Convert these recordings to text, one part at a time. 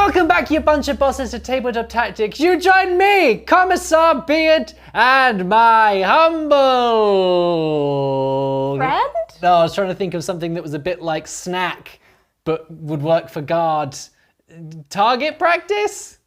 Welcome back, you bunch of bosses, to Tabletop Tactics. You join me, Commissar Beard, and my humble... Friend? No, I was trying to think of something that was a bit like snack, but would work for guard. Target practice?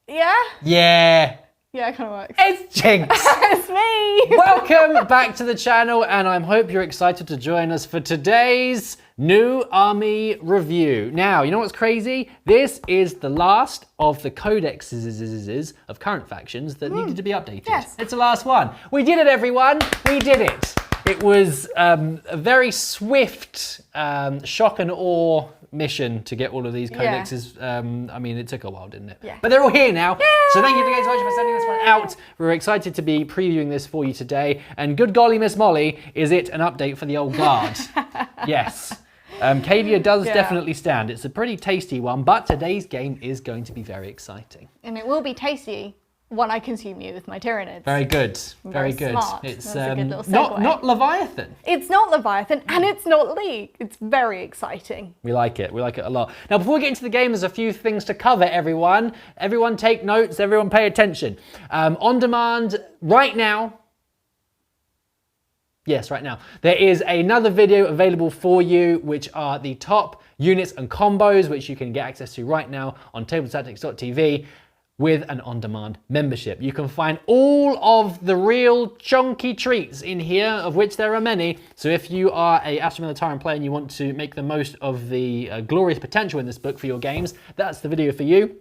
Yeah? Yeah. Yeah, it kind of works. It's Jinx. It's me. Welcome back to the channel, and I hope you're excited to join us for today's new army review. Now, you know what's crazy? This is the last of the codexes of current factions that needed to be updated. Yes. It's the last one. We did it, everyone. We did it. It was a very swift shock and awe mission to get all of these codexes. I mean, it took a while, didn't it? Yeah. But they're all here now. Yay! So thank you guys so much for sending this one out. We're excited to be previewing this for you today. And good golly, Miss Molly, is it an update for the old guard? Yes. Cadia does definitely stand. It's a pretty tasty one, but today's game is going to be very exciting. And it will be tasty when I consume you with my Tyranids. Very good. Very good. Smart. It's That's a good little segue. not Leviathan. It's not Leviathan and it's not League. It's very exciting. We like it. We like it a lot. Now, before we get into the game, there's a few things to cover, everyone. Everyone take notes. Everyone pay attention. On demand right now. Yes, right now. There is another video available for you, which are the top units and combos, which you can get access to right now on tabletoptactics.tv with an on-demand membership. You can find all of the real chunky treats in here, of which there are many. So if you are a Astra Militarum player and you want to make the most of the glorious potential in this book for your games, that's the video for you.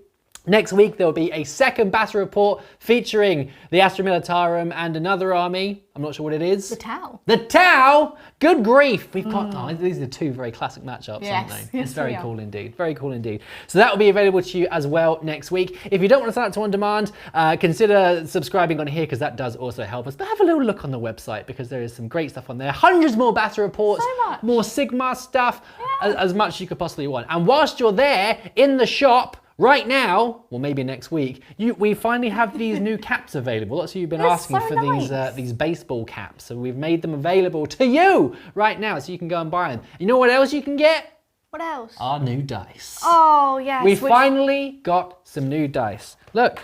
Next week, there will be a second battle report featuring the Astra Militarum and another army. I'm not sure what it is. The Tau. The Tau! Good grief! We've got, these are two very classic matchups, aren't they? Yes, It's very they cool indeed. Very cool indeed. So that will be available to you as well next week. If you don't want to sign up to On Demand, consider subscribing on here because that does also help us. But have a little look on the website because there is some great stuff on there. Hundreds more battle reports. So much. More Sigma stuff. As much as you could possibly want. And whilst you're there, in the shop, right now, or maybe next week, we finally have these new caps available. Lots of you have been asking so for nice. these baseball caps, so we've made them available to you right now, so you can go and buy them. You know what else you can get? What else? Our new dice. Oh, yes. We finally got some new dice. Look,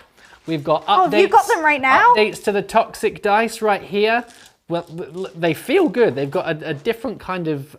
we've got updates. Oh, have you got them right now? Updates to the toxic dice right here. Well, they feel good. They've got a different kind of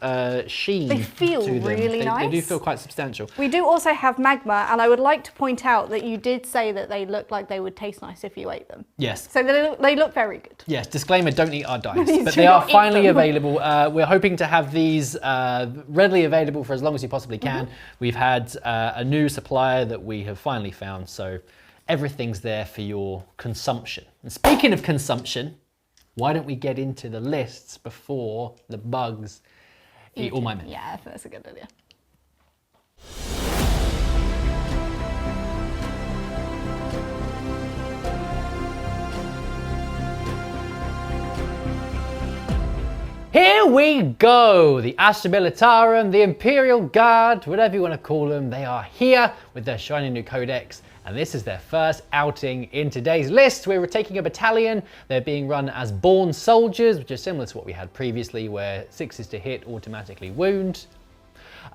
sheen. They feel to them. really nice. They do feel quite substantial. We do also have magma, and I would like to point out that you did say that they look like they would taste nice if you ate them. Yes. So they look very good. Yes, disclaimer, don't eat our dice. Please But do they are not eat finally them. available. We're hoping to have these readily available for as long as you possibly can. We've had a new supplier that we have finally found, so everything's there for your consumption. And speaking of consumption, why don't we get into the lists before the bugs eat all my men? Yeah, that's a good idea. Here we go! The Astra Militarum, the Imperial Guard, whatever you want to call them, they are here with their shiny new codex. And this is their first outing in today's list. We're taking a battalion. They're being run as born soldiers, which is similar to what we had previously, where 6s to hit automatically wound.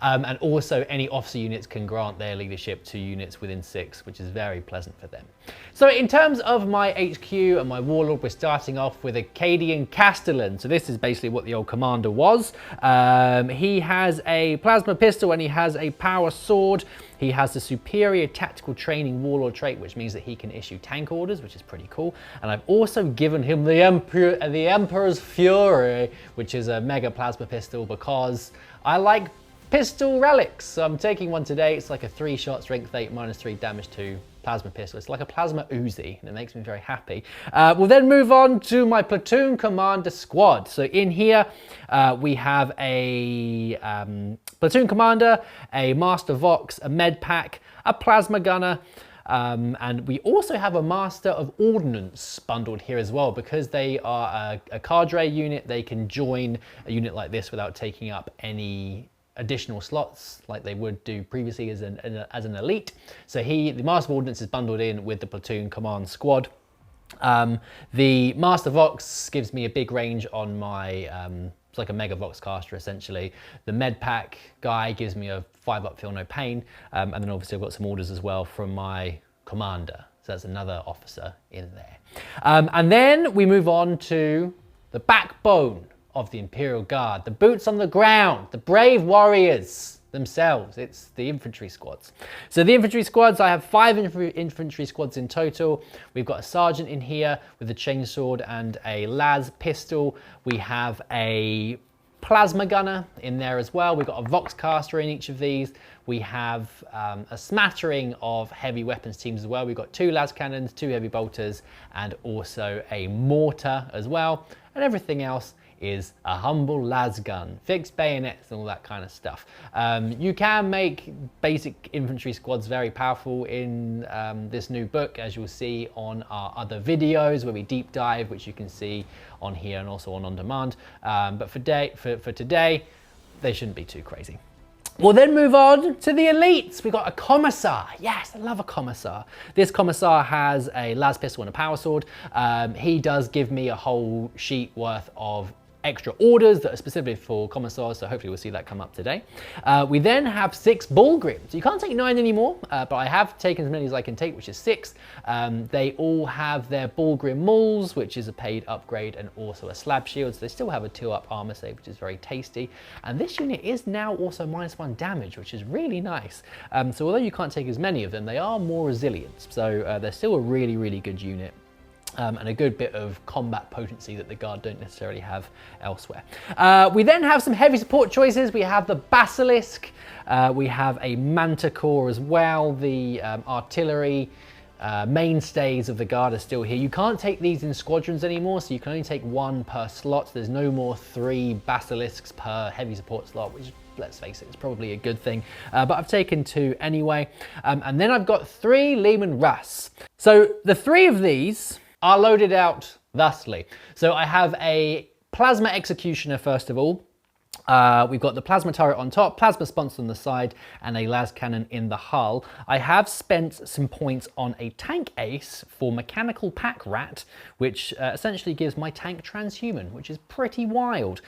And also any officer units can grant their leadership to units within 6, which is very pleasant for them. So in terms of my HQ and my warlord, we're starting off with a Cadian Castellan. So this is basically what the old commander was. He has a plasma pistol and he has a power sword. He has the superior tactical training warlord trait, which means that he can issue tank orders, which is pretty cool. And I've also given him the Emperor's Fury, which is a mega plasma pistol because I like pistol relics. So I'm taking one today. It's like a 3-shot strength 8 -3 damage 2 plasma pistol. It's like a plasma Uzi and it makes me very happy. We'll then move on to my platoon commander squad. So in here we have a platoon commander, a master vox, a med pack, a plasma gunner, and we also have a master of ordnance bundled here as well because they are a cadre unit. They can join a unit like this without taking up any additional slots like they would do previously as an elite. So the Master of Ordnance is bundled in with the platoon command squad. The Master Vox gives me a big range on my It's like a mega vox caster essentially. The med pack guy gives me a 5-up feel no pain, and then obviously I've got some orders as well from my commander. So that's another officer in there. And then we move on to the backbone of the Imperial Guard, the boots on the ground, the brave warriors themselves. It's the infantry squads. So the infantry squads, I have 5 infantry squads in total. We've got a sergeant in here with a chainsword and a las pistol. We have a plasma gunner in there as well. We've got a vox caster in each of these. We have a smattering of heavy weapons teams as well. We've got 2 las cannons, 2 heavy bolters, and also a mortar as well. And everything else is a humble las gun, fixed bayonets and all that kind of stuff. You can make basic infantry squads very powerful in this new book, as you'll see on our other videos where we deep dive, which you can see on here and also on demand. But for today, they shouldn't be too crazy. We'll then move on to the elites. We've got a commissar. Yes, I love a commissar. This commissar has a las pistol and a power sword. He does give me a whole sheet worth of extra orders that are specifically for commissars, so hopefully we'll see that come up today. We then have 6 bullgrims. You can't take 9 anymore, but I have taken as many as I can take, which is 6. They all have their bullgrim mauls, which is a paid upgrade, and also a slab shield, so they still have a 2-up armor save, which is very tasty. And this unit is now also -1 damage, which is really nice. So although you can't take as many of them, they are more resilient, so they're still a really, really good unit. And a good bit of combat potency that the Guard don't necessarily have elsewhere. We then have some heavy support choices. We have the Basilisk, we have a Manticore as well. The artillery mainstays of the Guard are still here. You can't take these in squadrons anymore, so you can only take 1 per slot. There's no more 3 Basilisks per heavy support slot, which, let's face it, it's probably a good thing. But I've taken 2 anyway. And then I've got 3 Leman Russ. So the 3 of these are loaded out thusly. So I have a Plasma Executioner first of all. We've got the plasma turret on top, plasma sponsor on the side, and a las cannon in the hull. I have spent some points on a tank ace for mechanical pack rat, which essentially gives my tank transhuman, which is pretty wild.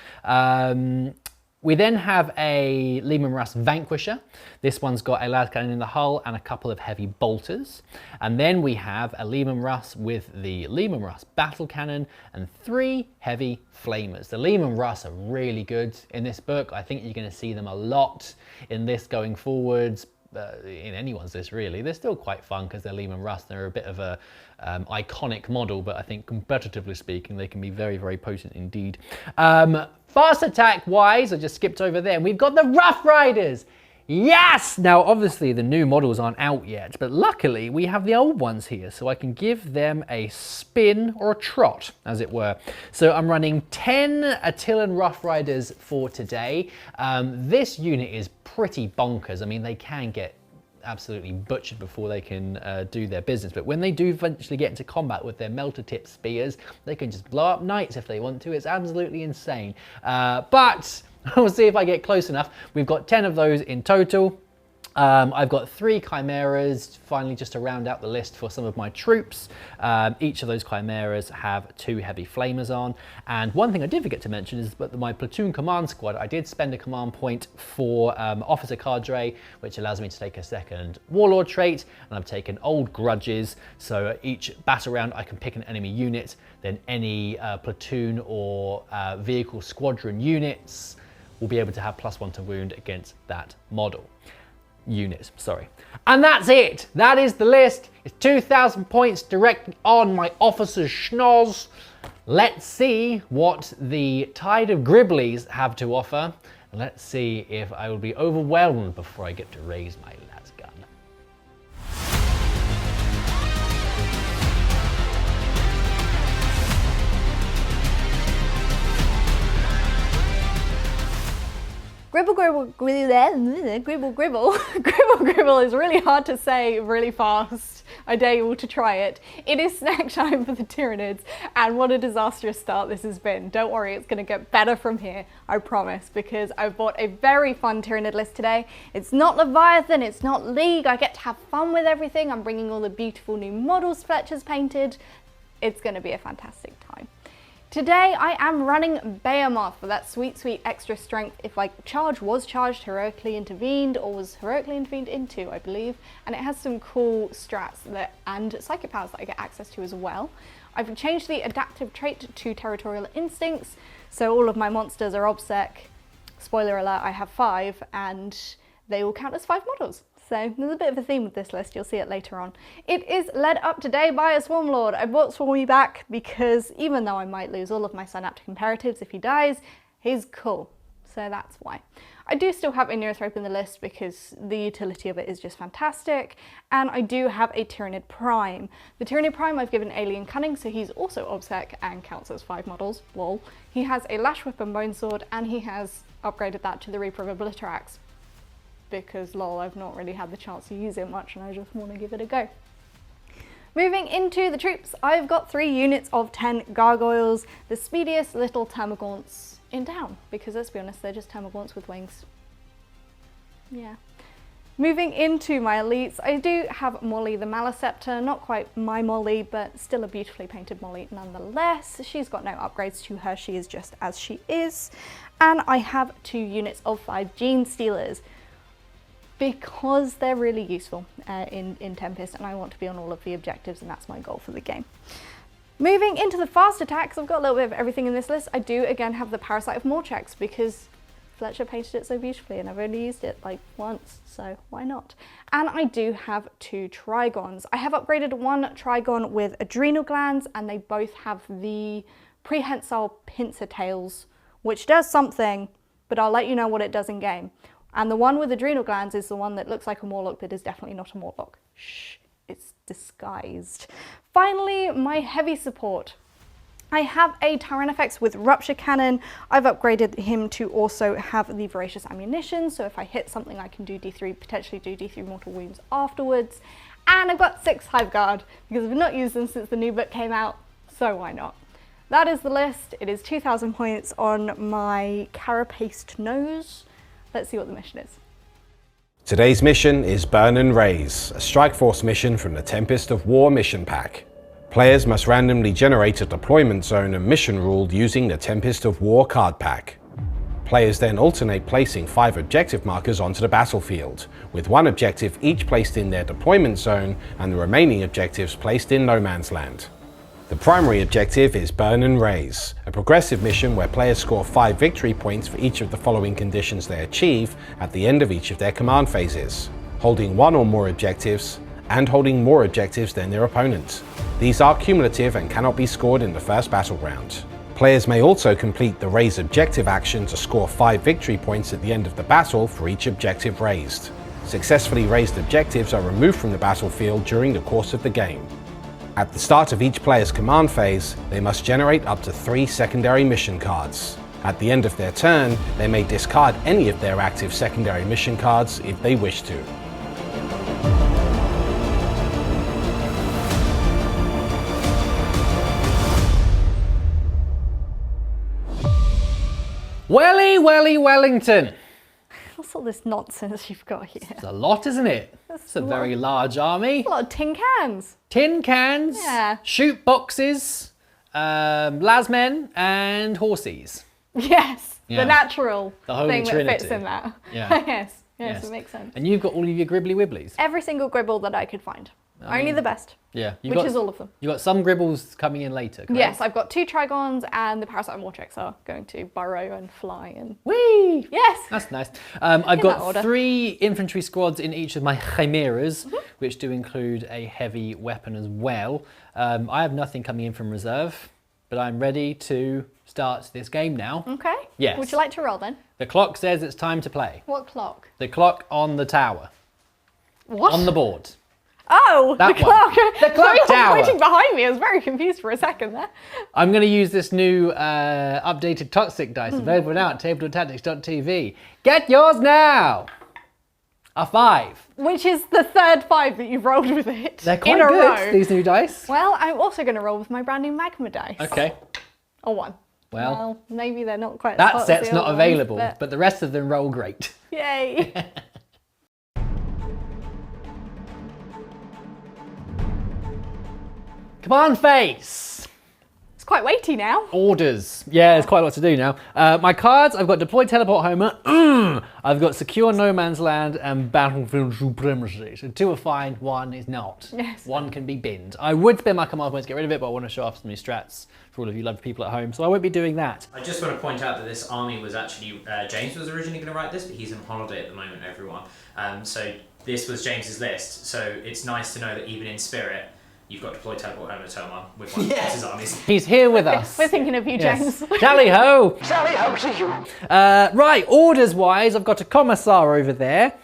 We then have a Leman Russ Vanquisher. This one's got a las cannon in the hull and a couple of heavy bolters. And then we have a Leman Russ with the Leman Russ Battle Cannon and 3 heavy flamers. The Leman Russ are really good in this book. I think you're going to see them a lot in this going forwards. In anyone's list really. They're still quite fun because they're Leman Russ. They're a bit of a iconic model, but I think competitively speaking they can be very, very potent indeed. Fast attack wise, I just skipped over there, and we've got the Rough Riders. Yes! Now obviously the new models aren't out yet, but luckily we have the old ones here, so I can give them a spin or a trot, as it were. So I'm running 10 Attilan Rough Riders for today. This unit is pretty bonkers. I mean, they can get absolutely butchered before they can do their business, but when they do eventually get into combat with their melter tip spears, they can just blow up knights if they want to. It's absolutely insane. But we'll see if I get close enough. We've got 10 of those in total. I've got 3 chimeras, finally, just to round out the list for some of my troops. Each of those chimeras have 2 heavy flamers on. And one thing I did forget to mention is that my platoon command squad, I did spend a command point for Officer Cadre, which allows me to take a 2nd Warlord trait. And I've taken Old Grudges, so each battle round I can pick an enemy unit, then any platoon or vehicle squadron units will be able to have +1 to wound against that model. Units, sorry. And that's it. That is the list. It's 2,000 points directly on my officer's schnoz. Let's see what the Tide of Gribblies have to offer. Let's see if I will be overwhelmed before I get to raise my las gun. Gribble, gribble, gribble, gribble, gribble. Gribble, gribble is really hard to say really fast. I dare you all to try it. It is snack time for the Tyranids, and what a disastrous start this has been. Don't worry, it's going to get better from here, I promise, because I've bought a very fun Tyranid list today. It's not Leviathan, it's not League. I get to have fun with everything. I'm bringing all the beautiful new models Fletcher's painted. It's going to be a fantastic time. Today I am running Behemoth for that sweet, sweet extra strength if my charge was charged, heroically intervened, or was heroically intervened into, I believe. And it has some cool strats and psychic powers that I get access to as well. I've changed the adaptive trait to territorial instincts, so all of my monsters are obsec. Spoiler alert, I have 5, and they all count as 5 models. So there's a bit of a theme with this list, you'll see it later on. It is led up today by a Swarm Lord. I brought Swarmy back because even though I might lose all of my synaptic imperatives if he dies, he's cool. So that's why. I do still have a Neurothrope in the list because the utility of it is just fantastic. And I do have a Tyranid Prime. The Tyranid Prime I've given Alien Cunning, so he's also obsec and counts as 5 models, lol. He has a Lash Whip and Bone Sword, and he has upgraded that to the Reaper of Obliterax. Because lol, I've not really had the chance to use it much and I just want to give it a go. Moving into the troops, I've got 3 units of 10 gargoyles, the speediest little termagants in town, because let's be honest, they're just termagants with wings. Yeah. Moving into my elites, I do have Molly the Maliceptor, not quite my Molly, but still a beautifully painted Molly nonetheless. She's got no upgrades to her, she is just as she is. And I have 2 units of 5 Gene Stealers, because they're really useful in Tempest, and I want to be on all of the objectives, and that's my goal for the game. Moving into the fast attacks, I've got a little bit of everything in this list. I do again have the Parasite of Morchex because Fletcher painted it so beautifully and I've only used it like once, so why not? And I do have 2 Trigons. I have upgraded 1 Trigon with adrenal glands, and they both have the prehensile pincer tails, which does something, but I'll let you know what it does in game. And the one with adrenal glands is the one that looks like a Morlock but is definitely not a Morlock. Shh, it's disguised. Finally, my heavy support. I have a Tyranifex with Rupture Cannon. I've upgraded him to also have the Voracious Ammunition, so if I hit something I can do D3, potentially do D3 mortal wounds afterwards. And I've got 6 Hive Guard, because I've not used them since the new book came out, so why not? That is the list. It is 2,000 points on my carapaced nose. Let's see what the mission is. Today's mission is Burn and Raise, a Strike Force mission from the Tempest of War mission pack. Players must randomly generate a deployment zone and mission rule using the Tempest of War card pack. Players then alternate placing 5 objective markers onto the battlefield, with 1 objective each placed in their deployment zone and the remaining objectives placed in no man's land. The primary objective is Burn and Raise, a progressive mission where players score 5 victory points for each of the following conditions they achieve at the end of each of their command phases: holding 1 or more objectives, and holding more objectives than their opponent. These are cumulative and cannot be scored in the first battleground. Players may also complete the Raise objective action to score 5 victory points at the end of the battle for each objective raised. Successfully raised objectives are removed from the battlefield during the course of the game. At the start of each player's command phase, they must generate up to 3 secondary mission cards. At the end of their turn, they may discard any of their active secondary mission cards if they wish to. Welly, welly, Wellington. What's all this nonsense you've got here? It's a lot, isn't it? It's a very large army. A lot of tin cans. Tin cans, Yeah. shoot boxes, lasmen, and horses. Yes, Yeah. the natural The Holy thing that Trinity. fits in that. Yeah. yes, it makes sense. And you've got all of your gribbly wibblies. Every single gribble that I could find. Only the best, Yeah. which is all of them. You've got some gribbles coming in later, correct? Yes, I've got 2 Trigons, and the Parasite and Vortex are going to burrow and fly and... Whee! Yes! That's nice. I've that got order. 3 infantry squads in each of my chimeras, which do include a heavy weapon as well. I have nothing coming in from reserve, but I'm ready to start this game now. Okay. Yes. Would you like to roll then? The clock says it's time to play. What clock? The clock on the tower. What? On the board. Oh, That the one. clock. The clock Sorry, tower. pointing behind me. I was very confused for a second there. I'm going to use this new updated Toxic dice available now at tabletoptactics.tv. Get yours now! A 5. Which is the 3rd 5 that you've rolled with it. They're quite in a good, row. these new dice. Well, I'm also going to roll with my brand new Magma dice. Okay. Or 1. Well, maybe they're not quite as that hot as set's the not other available, ones, but the rest of them roll great. Yay! Command phase. It's quite weighty now. Orders. Yeah, there's quite a lot to do now. My cards, I've got Deploy Teleport Homer. I've got Secure No Man's Land and Battlefield Supremacy. So 2 are fine, 1 is not. Yes. 1 can be binned. I would spend my command points to get rid of it, but I want to show off some new strats for all of you lovely people at home, so I won't be doing that. I just want to point out that this army was actually, James was originally going to write this, but he's on holiday at the moment, everyone. So this was James's list, so it's nice to know that even in spirit, you've got Deploy Teleport Homer Toma with one of his armies. He's here with us. We're thinking of you, James. Yes. Tally ho! Tally ho to you! Right, orders wise, I've got a commissar over there.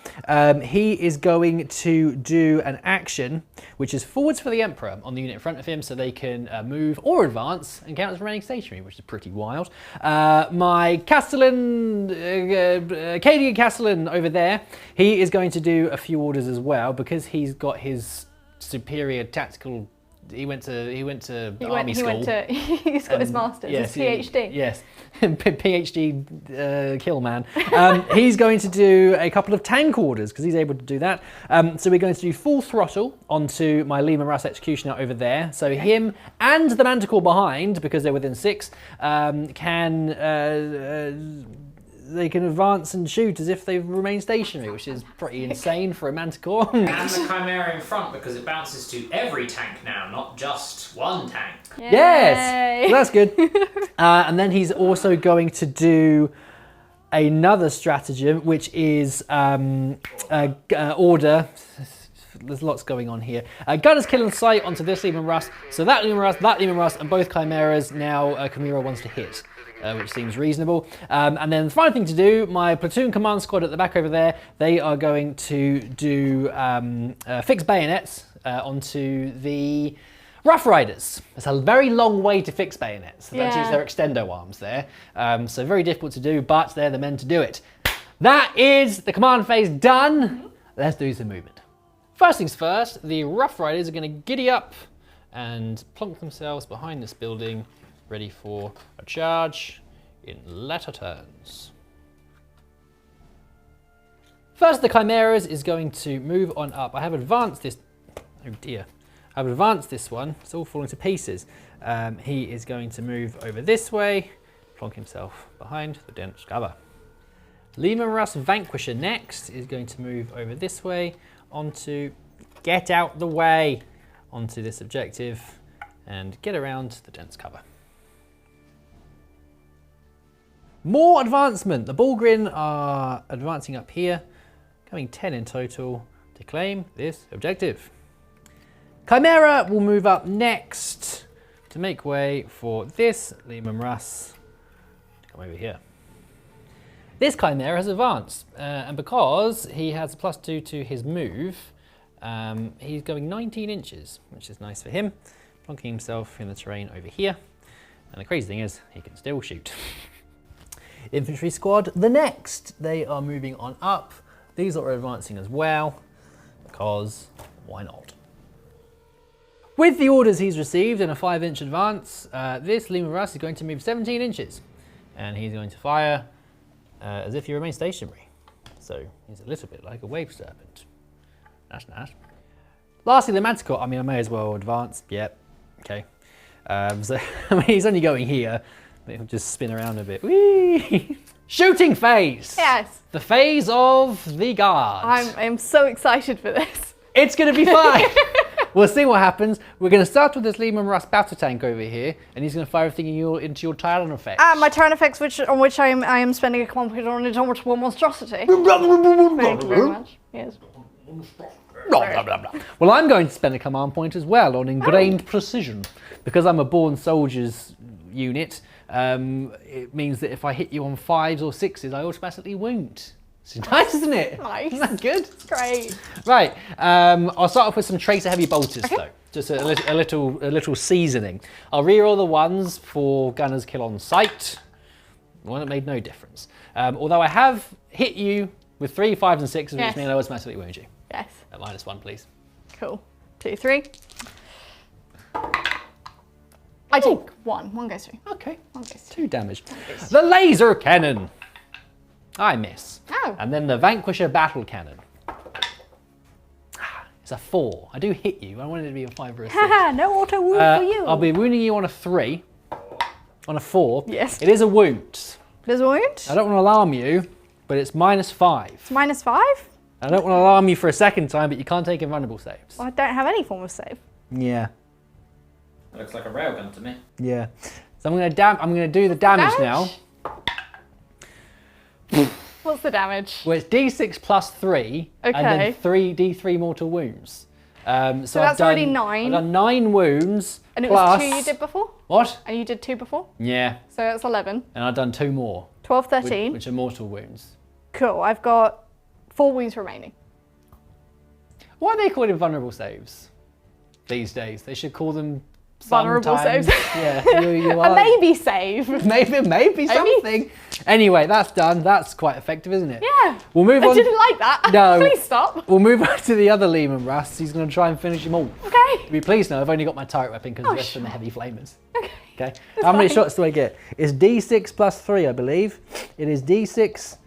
He is going to do an action, which is forwards for the Emperor on the unit in front of him, so they can move or advance and count as remaining stationary, which is pretty wild. My Castellan, Acadian Castellan over there, he is going to do a few orders as well, because he's got his superior tactical. He went to army school. He's got his master's, his PhD. Yes, PhD kill man. He's going to do a couple of tank orders because he's able to do that. So we're going to do full throttle onto my Lehman Russ Executioner over there. So him and the Manticore behind, because they're within 6, they can advance and shoot as if they've remained stationary, which is pretty insane for a Manticore. And the Chimera in front, because it bounces to every tank now, not just one tank. Yay. Yes, so that's good. And then he's also going to do another stratagem, which is order. There's lots going on here. Gunners kill on sight onto this Lehman Russ. So that Lehman Russ, and both Chimeras now Chimera wants to hit. Which seems reasonable. And then the final thing to do, my platoon command squad at the back over there, they are going to do fixed bayonets onto the Rough Riders. It's a very long way to fix bayonets. They don't use their extendo arms there. So very difficult to do, but they're the men to do it. That is the command phase done. Let's do some movement. First things first, the Rough Riders are going to giddy up and plonk themselves behind this building, ready for a charge in latter turns. First, the Chimeras is going to move on up. I have advanced this. Oh dear. I've advanced this one. It's all falling to pieces. He is going to move over this way, plonk himself behind the dense cover. Lehman Russ Vanquisher next is going to move over this way onto, get out the way, onto this objective and get around the dense cover. More advancement. The Bullgrin are advancing up here, coming 10 in total to claim this objective. Chimera will move up next to make way for this Lehman Russ to come over here. This Chimera has advanced, and because he has a +2 to his move, he's going 19 inches, which is nice for him, plonking himself in the terrain over here. And the crazy thing is, he can still shoot. Infantry squad, the next. They are moving on up. These are advancing as well, because why not? With the orders he's received in a 5-inch advance, this Lehman Russ is going to move 17 inches. And he's going to fire as if he remains stationary. So he's a little bit like a wave serpent. That's nice. Lastly, the Manticore. I mean, I may as well advance. Yep, okay. So I mean, he's only going here. It'll just spin around a bit. Whee! Shooting phase! Yes. The phase of the guard. I'm so excited for this. It's going to be fun. We'll see what happens. We're going to start with this Lehman Russ battle tank over here, and he's going to fire everything into your Tyranid effects. My Tyranid effects, on which I am spending a command point on indomitable monstrosity. Thank you very much. Yes. Blah, blah, blah, blah. Well, I'm going to spend a command point as well on ingrained precision. Because I'm a born soldiers unit, it means that if I hit you on 5s or 6s, I automatically wound. It's nice, isn't it? Nice. Isn't that good? It's great. Right, I'll start off with some tracer heavy bolters though. Just a little seasoning. I'll reroll the ones for gunners kill on sight. One that made no difference. Although I have hit you with 3, 5s and 6s, which means I automatically wound you. Yes. At -1, please. Cool. 2, 3. I take 1. 1 goes through. Okay. 1 goes through. 2 damage. The laser cannon. I miss. Oh. And then the Vanquisher battle cannon. It's a 4. I do hit you. I wanted it to be a 5 or a 6. Haha, no auto wound for you. I'll be wounding you on a 3. on a 4. Yes. It is a wound. There's a wound. I don't want to alarm you, but it's -5. It's -5. I don't want to alarm you for a second time, but you can't take invulnerable saves. Well, I don't have any form of save. Yeah. That looks like a railgun to me. Yeah. So I'm gonna do the damage now. What's the damage? Well, it's D6 plus 3, and then Okay. 3d3 mortal wounds. So that's already 9. I've done 9 wounds. And it plus, was 2 you did before? What? And you did 2 before? Yeah. So that's 11. And I've done 2 more, 12, 13. which are mortal wounds. Cool. I've got 4 wounds remaining. Why are they called invulnerable saves these days? They should call them Vulnerable sometimes- saves. Yeah, you A are. maybe save. Maybe something. Anyway, that's done. That's quite effective, isn't it? Yeah. We'll move I on. didn't like that. No. Please stop. We'll move on to the other Lehman Russ. He's going to try and finish him all. Okay. Be pleased now, I've only got my turret weapon because Oh, the rest of them are sure. heavy flamers. Okay. Okay. How many fine. shots do I get? It's D6 plus 3, I believe. It is D6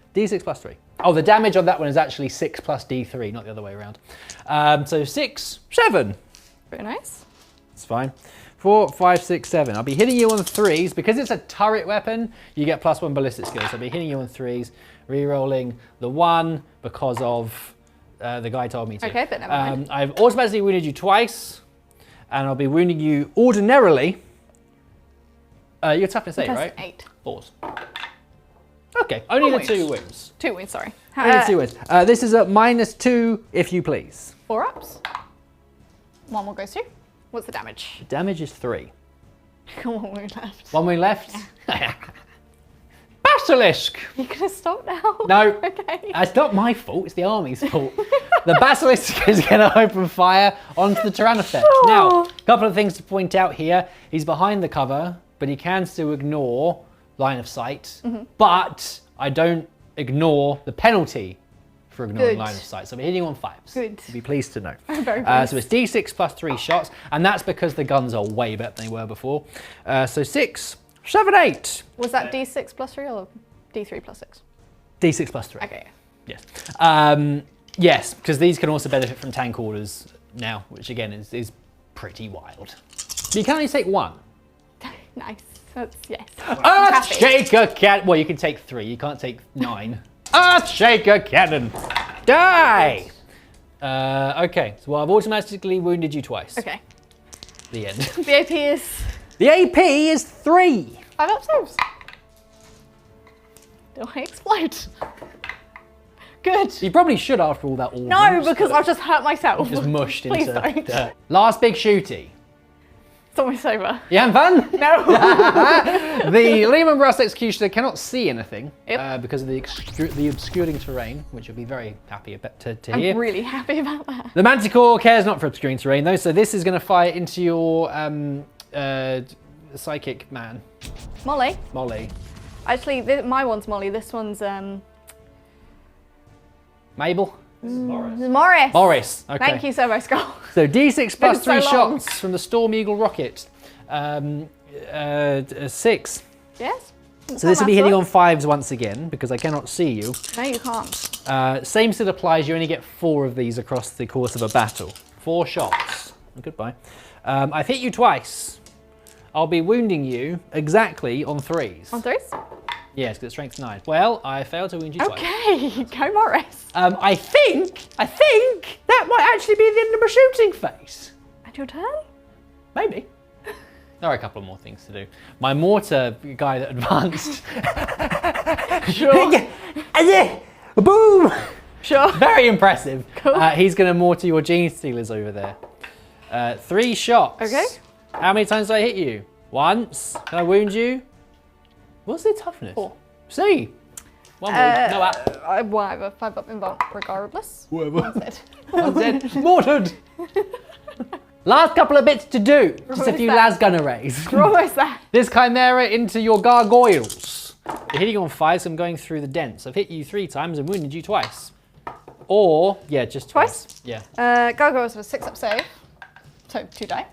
plus 3. Oh, the damage on that one is actually 6 plus D3, not the other way around. So 6, 7. Very nice. It's fine. 4, 5, 6, 7. I'll be hitting you on 3s. Because it's a turret weapon, you get +1 ballistic skills. So I'll be hitting you on 3s, re-rolling the 1 because of the guy told me to. Okay, but never mind. I've automatically wounded you twice, and I'll be wounding you ordinarily. You're toughness 8, Plus right? 8. 4s. Okay, only the wounds. 2 wounds. 2 wounds, sorry. Only the 2 wounds. This is a -2, if you please. 4 ups. 1 more goes to. What's the damage? The damage is 3. 1 wound left. 1 wound left. Basilisk! You gonna stop now? No. Okay. It's not my fault, it's the army's fault. The Basilisk is going to open fire onto the Tyranids. Now, a couple of things to point out here. He's behind the cover, but he can still ignore line of sight. But I don't ignore the penalty for ignoring Good. line of sight. So I'm hitting on 5s. Good. You'd be pleased to know. I'm very pleased. So it's D6 plus 3 shots, and that's because the guns are way better than they were before. So 6, 7, 8. Was that D6 plus 3 or D3 plus 6? D6 plus 3. Okay. Yes. Yes, because these can also benefit from tank orders now, which again is pretty wild. But you can only take 1. Nice. That's, yes. Earthshaker Cannon. Well, you can take 3. You can't take 9. Earthshaker Cannon. Die! Okay, so I've automatically wounded you twice. Okay. The end. The AP is The AP is 3. 5 up saves. Do I explode? Good. You probably should after all that. No, because I've just hurt myself. just mushed Please into don't. dirt. Last big shooty. It's almost over. You having fun? No. The Lehman Russ Executioner cannot see anything Yep. because of the obscuring terrain, which you'll be very happy about to hear. I'm really happy about that. The Manticore cares not for obscuring terrain though, so this is going to fire into your psychic man, Molly. Molly. Actually, my one's Molly. This one's Mabel? Morris. Boris. Okay. Thank you, Servo Skull. So D6 plus so 3 long. shots from the Storm Eagle rocket. 6. Yes? So this will be hitting on 5s once again because I cannot see you. No, you can't. Same still applies, you only get 4 of these across the course of a battle. 4 shots. Goodbye. I've hit you twice. I'll be wounding you exactly on 3s. On 3s? Yes, because it's strength 9. Well, I failed to wound you twice. Okay, go Morris. I think that might actually be the end of my shooting phase. And your turn? Maybe. There are a couple more things to do. My mortar guy that advanced. Sure. Boom! Sure. Very impressive. Cool. He's going to mortar your Gene Stealers over there. 3 shots. Okay. How many times did I hit you? Once. Can I wound you? What's their toughness? 4. C. 1 wound. No up. Whatever. 5 up invuln regardless. Whatever. One's dead. One's dead. Mortared. Last couple of bits to do. Just a What few is that? las gun arrays. We're almost there. This Chimera into your gargoyles. You're hitting on 5, so I'm going through the dents. I've hit you 3 times and wounded you twice. Or, yeah, just twice. Yeah. Gargoyles with 6 up save. So 2 die.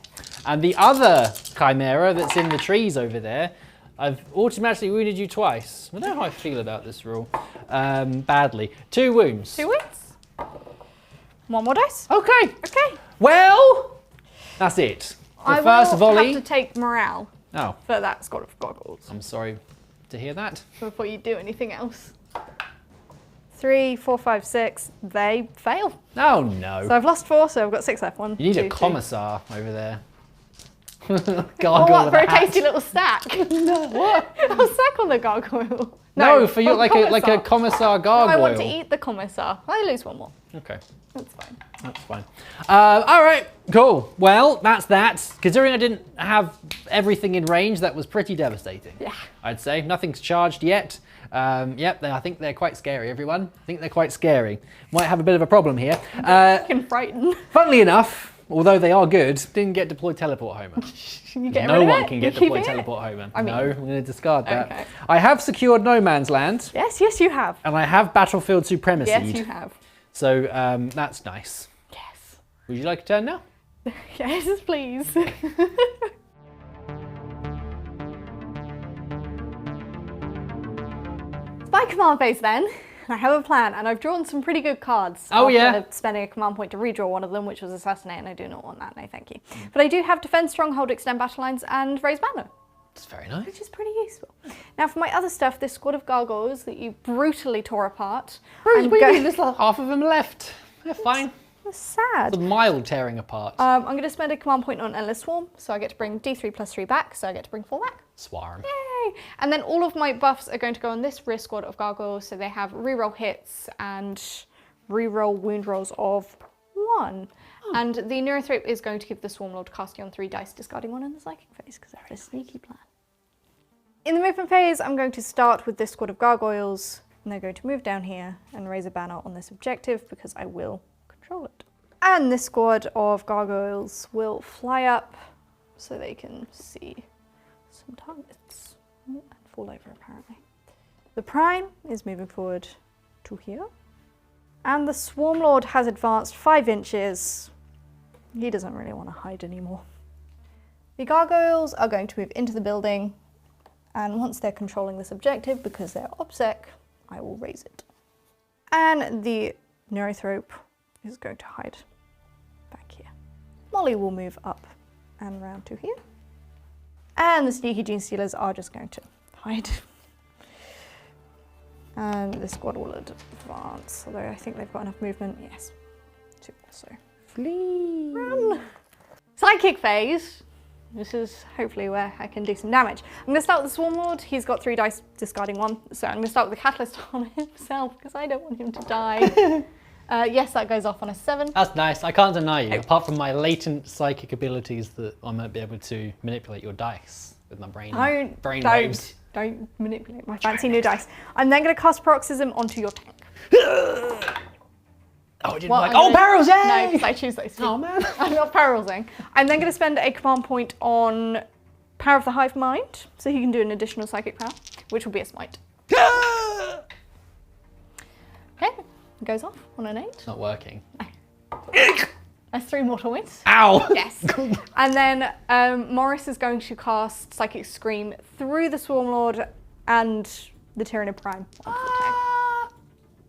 And the other Chimera that's in the trees over there, I've automatically wounded you twice. I don't know how I feel about this rule. Badly. 2 wounds. 2 wounds. 1 more dice. Okay. Okay. Well, that's it. The I first will volley. have to take morale. Oh, for that squad of goggles I'm sorry to hear that. before you do anything else. 3, 4, 5, 6. They fail. Oh no. So I've lost 4, so I've got 6 left. 1, You need 2, a 2. commissar over there. Or Gargoyle what, with for a a hat. tasty little stack? No, what? I'll sack on the gargoyle. No, for you like a commissar gargoyle. I want to eat the commissar. I lose 1 more. Okay, That's fine. that's fine. All right, cool. Well, that's that. Considering I didn't have everything in range, that was pretty devastating. Yeah. I'd say nothing's charged yet. Yep, I think they're quite scary. Everyone, I think they're quite scary. Might have a bit of a problem here. Can frighten. Funnily enough, although they are good, didn't get deployed teleport homer. You get No rid of one it? can You get keep deployed it? teleport homer. I mean- No, I'm going to discard that. Okay. I have secured no man's land, Yes, yes, you have. and I have battlefield supremacy. Yes, you have. So that's nice. Yes. Would you like a turn now? Yes, please. My command phase then. I have a plan, and I've drawn some pretty good cards. Oh, yeah? After spending a command point to redraw one of them, which was Assassinate, and I do not want that, no thank you. But I do have Defend Stronghold, Extend Battle Lines, and Raise Banner, It's very nice. which is pretty useful. Now for my other stuff, this squad of gargoyles that you brutally tore apart. What I'm do you go- mean? There's like half of them left. They're fine. That's sad. It's a mild tearing apart. I'm going to spend a command point on Endless Swarm, so I get to bring D3+3 back, so I get to bring 4 back. Swarm. Yay! And then all of my buffs are going to go on this rear squad of gargoyles, so they have reroll hits and reroll wound rolls of 1. And the Neurothrope is going to give the Swarmlord casting on 3 dice, discarding 1 in the psychic phase, because that's a sneaky plan. In the movement phase, I'm going to start with this squad of gargoyles, and they're going to move down here and raise a banner on this objective, because I will control it. And this squad of gargoyles will fly up so they can see some targets. And fall over apparently. The Prime is moving forward to here. And the Swarmlord has advanced 5 inches. He doesn't really want to hide anymore. The gargoyles are going to move into the building, and once they're controlling this objective, because they're OBSEC, I will raise it. And the Neurothrope is going to hide back here. Molly will move up and round to here. And the Sneaky Gene Stealers are just going to hide. And the squad will advance, although I think they've got enough movement, yes, to also flee. Run! Psychic phase. This is hopefully where I can do some damage. I'm going to start with the Swarmlord. He's got 3 dice, discarding 1. So I'm going to start with the Catalyst on himself, because I don't want him to die. Yes, that goes off on a 7. That's nice. I can't deny you. Apart from my latent psychic abilities, that I might be able to manipulate your dice with my brain. Brain waves. Don't manipulate my fancy new dice. I'm then going to cast Paroxysm onto your tank. Oh, I didn't Well, like. I'm Oh, gonna- barrels! Yay! No, because I choose those two. Oh man. I'm not parallelizing. I'm then going to spend a command point on Power of the Hive Mind, so he can do an additional psychic power, which will be a smite. Okay, it goes off on an 8. Not working. That's 3 mortal wounds. Ow! Yes. And then Morris is going to cast Psychic Scream through the Swarmlord and the Tyranid Prime onto the tank.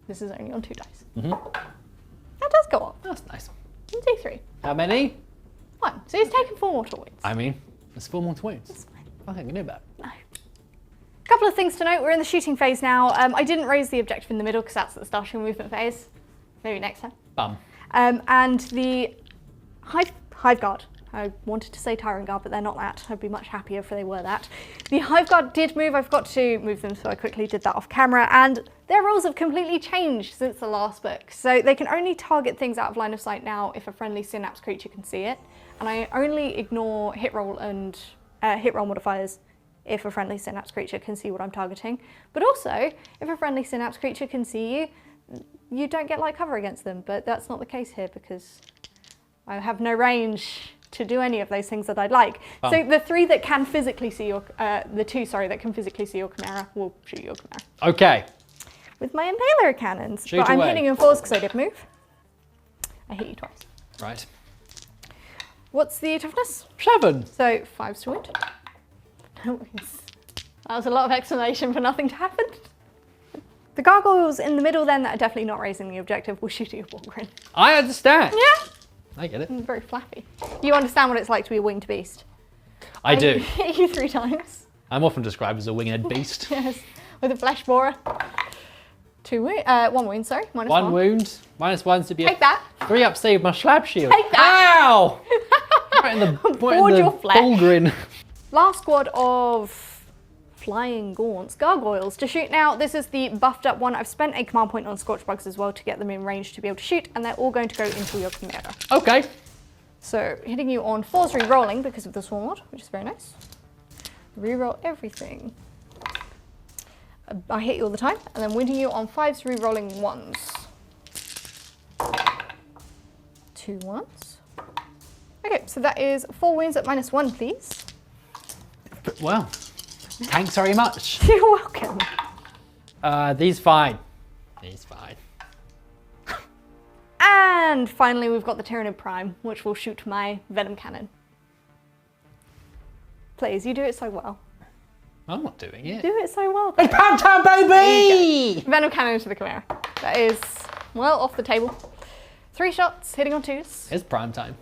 This is only on 2 dice. That does go off. That's nice. D3. How many? 1. So he's taken 4 mortal wounds. I mean, it's 4 more wounds. That's fine. I think I knew about. No. Couple of things to note. We're in the shooting phase now. I didn't raise the objective in the middle because that's the starting movement phase. Maybe next time. Bum. And the Hive Guard. I wanted to say Tyrant Guard, but they're not that. I'd be much happier if they were that. The Hive Guard did move. I've got to move them, so I quickly did that off camera. And their roles have completely changed since the last book. So they can only target things out of line of sight now if a friendly synapse creature can see it. And I only ignore hit roll and hit roll modifiers if a friendly synapse creature can see what I'm targeting. But also, if a friendly synapse creature can see you, you don't get light cover against them. But that's not the case here because I have no range to do any of those things that I'd like. So the 3 that can physically see your, the 2, sorry, that can physically see your Chimera will shoot your Chimera. Okay. With my Impaler cannons. Shoot but I'm away. hitting in 4s because I did move. I hit you twice. Right. What's the toughness? 7. So 5s to wound. That was a lot of explanation for nothing to happen. The gargoyles in the middle then that are definitely not raising the objective will shoot at your Bullgrin. I understand. Yeah. I get it. Very flappy. You understand what it's like to be a winged beast. I do. hit you 3 times. I'm often described as a winged beast. Yes, with a flesh borer. 1 wound, sorry. -1. 1 wound. -1 to be Take that. 3 up save my slab shield. Take that. Ow! Right in the, Bored your flesh. ballgrin. Last squad of flying gaunts, gargoyles to shoot now. This is the buffed up one. I've spent a command point on scorch bugs as well to get them in range to be able to shoot, and they're all going to go into your chimera. Okay. So hitting you on 4's re-rolling because of the swarm mod, which is very nice. Reroll everything. I hit you all the time, and then winning you on 5's re-rolling 1s. 2 1s. Okay, so that is 4 wounds at -1, please. Well, thanks very much. You're welcome. These fine. These fine. And finally, we've got the Tyranid Prime, which will shoot my Venom Cannon. Please, you do it so well. I'm not doing it. Do it so well. It's pound time, baby! Venom Cannon into the Chimera. That is, well, off the table. 3 shots, hitting on 2s. It's prime time.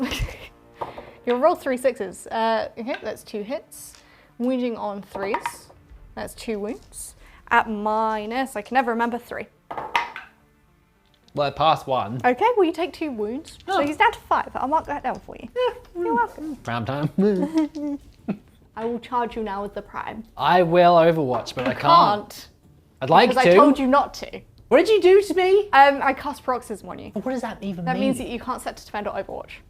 You'll roll 3 6s. Okay, that's 2 hits. Wounding on 3s. That's 2 wounds. At -, I can never remember 3. Well, I passed 1. Okay, well, you take 2 wounds. Oh. So he's down to 5. I'll mark that down for you. You're welcome. Prime time. I will charge you now with the Prime. I will Overwatch, but I can't. I'd like Because to. I told you not to. What did you do to me? I cast paroxysm on you. What does that even That mean? means that you can't set to defend or Overwatch.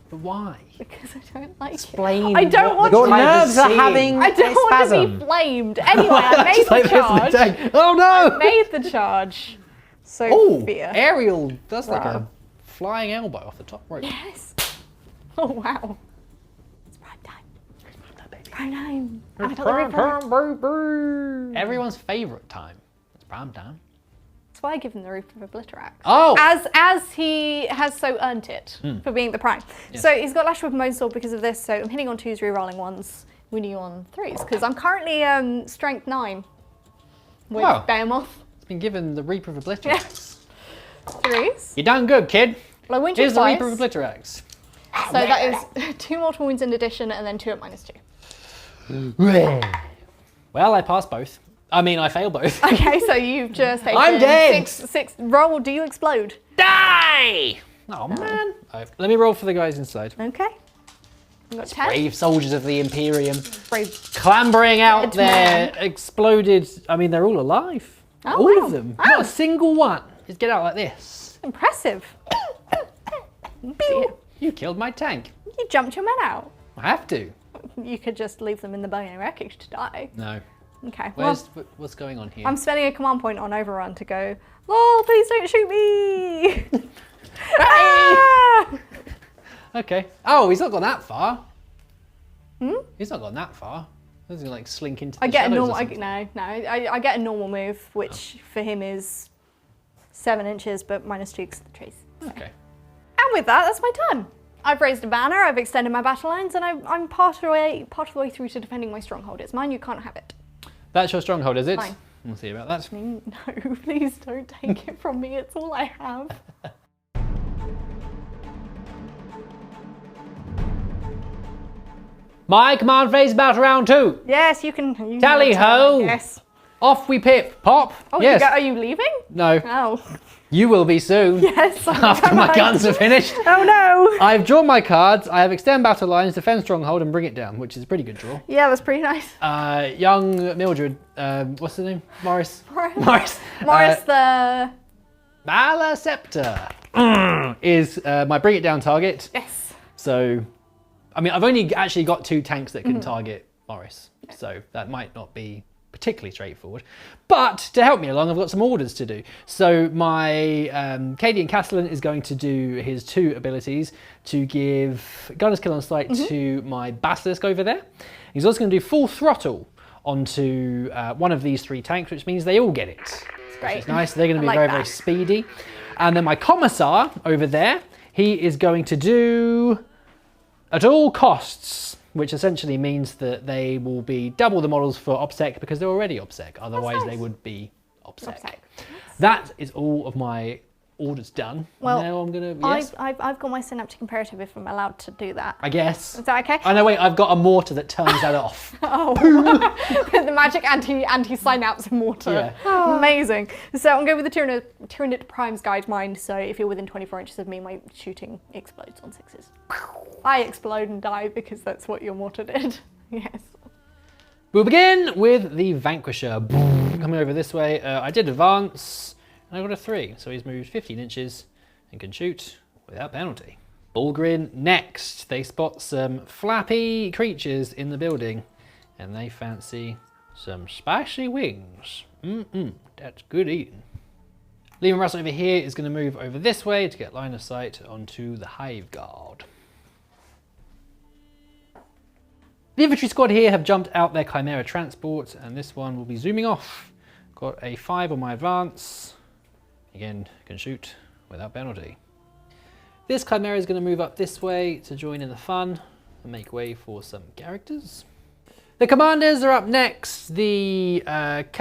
But why? Because I don't like Explain it. I don't want your to. nerves are having I don't want to be flamed. Anyway, I made the charge. Oh no! Made the charge. So Oh, fear. Ariel does like Wow. a flying elbow off the top rope. Yes. Oh wow. It's prime time. Prime time. I got the Reaper. Everyone's favourite time. It's prime time. That's why I give him the Reaper of Obliterax. Oh! As he has so earned it for being the Prime. Yes. So he's got Lash Whip and Moan Sword because of this. So I'm hitting on 2s, re-rolling 1s, winning on 3s because I'm currently strength 9 with Wow. Behemoth. It's been given the Reaper of Obliterax. 3s. You done good, kid. Well, I wound you Here's the twice. Reaper of Obliterax. So that is 2 mortal wounds in addition and then 2 at -2. Well, I passed both. I mean, I failed both. Okay, so you've just taken I'm dead. 6 roll. Do you explode? Die! Oh man. Let me roll for the guys inside. Okay. You got 10. Brave soldiers of the Imperium. Brave. Clambering out Dead their man. exploded. I mean, they're all alive. Oh, all wow. of them. Wow. Not a single one. Just get out like this. Impressive. Dear. You killed my tank. You jumped your men out. I have to. You could just leave them in the burning wreckage to die. No. Okay. Well, What's going on here? I'm spending a command point on Overrun to go, lol, please don't shoot me! Ah! Okay. Oh, he's not gone that far. He's not gone that far. He's gonna like slink into the I get a shadows or normal, something. I get a normal move, which for him is 7 inches, but -2 because of the trees. Okay. And with that, that's my turn. I've raised a banner, I've extended my battle lines, and I'm part of the way through to defending my stronghold. It's mine, you can't have it. That's your stronghold, is it? Fine. We'll see about that. No, please don't take it from me, it's all I have. My command phase about round 2. Yes, you can. Tally ho! Yes. Off we pip. Pop. Oh, yes. are you leaving? No. Oh. You will be soon. Yes. After my guns are finished. Oh no. I've drawn my cards. I have extend battle lines, defend stronghold, and bring it down, which is a pretty good draw. Yeah, that's pretty nice. Young Mildred, what's the name? Morris. Morris. Morris the... Malaceptor is my bring it down target. Yes. So, I mean, I've only actually got 2 tanks that can target Morris. So that might not be particularly straightforward. But to help me along, I've got some orders to do. So my Cadian Castellan is going to do his 2 abilities to give Gunner's Kill on Sight to my Basilisk over there. He's also going to do full throttle onto one of these 3 tanks, which means they all get it. Great. It's nice. They're going to be I like very, that. very speedy. And then my Commissar over there, he is going to do at all costs, which essentially means that they will be double the models for OPSEC because they're already OPSEC. Otherwise, nice. they would be OPSEC. OPSEC. That is all of my orders done. Well, now I'm gonna, yes? I've got my synaptic imperative if I'm allowed to do that. I guess. Is that okay? Oh no, wait, I've got a mortar that turns that off. Oh, the magic anti-synapse mortar. Yeah. Oh. Amazing. So I'm going with the Tyranid Prime's guide mind. So if you're within 24 inches of me, my shooting explodes on 6s. I explode and die because that's what your mortar did. Yes. We'll begin with the Vanquisher. Coming over this way. I did advance, and I got a 3, so he's moved 15 inches and can shoot without penalty. Bulgrin next. They spot some flappy creatures in the building, and they fancy some spicy wings. That's good eating. Lehman Russ over here is going to move over this way to get line of sight onto the Hive Guard. The infantry squad here have jumped out their Chimera transport, and this one will be zooming off. Got a 5 on my advance. Again, can shoot without penalty. This Chimera is going to move up this way to join in the fun and make way for some characters. The commanders are up next. The Cadian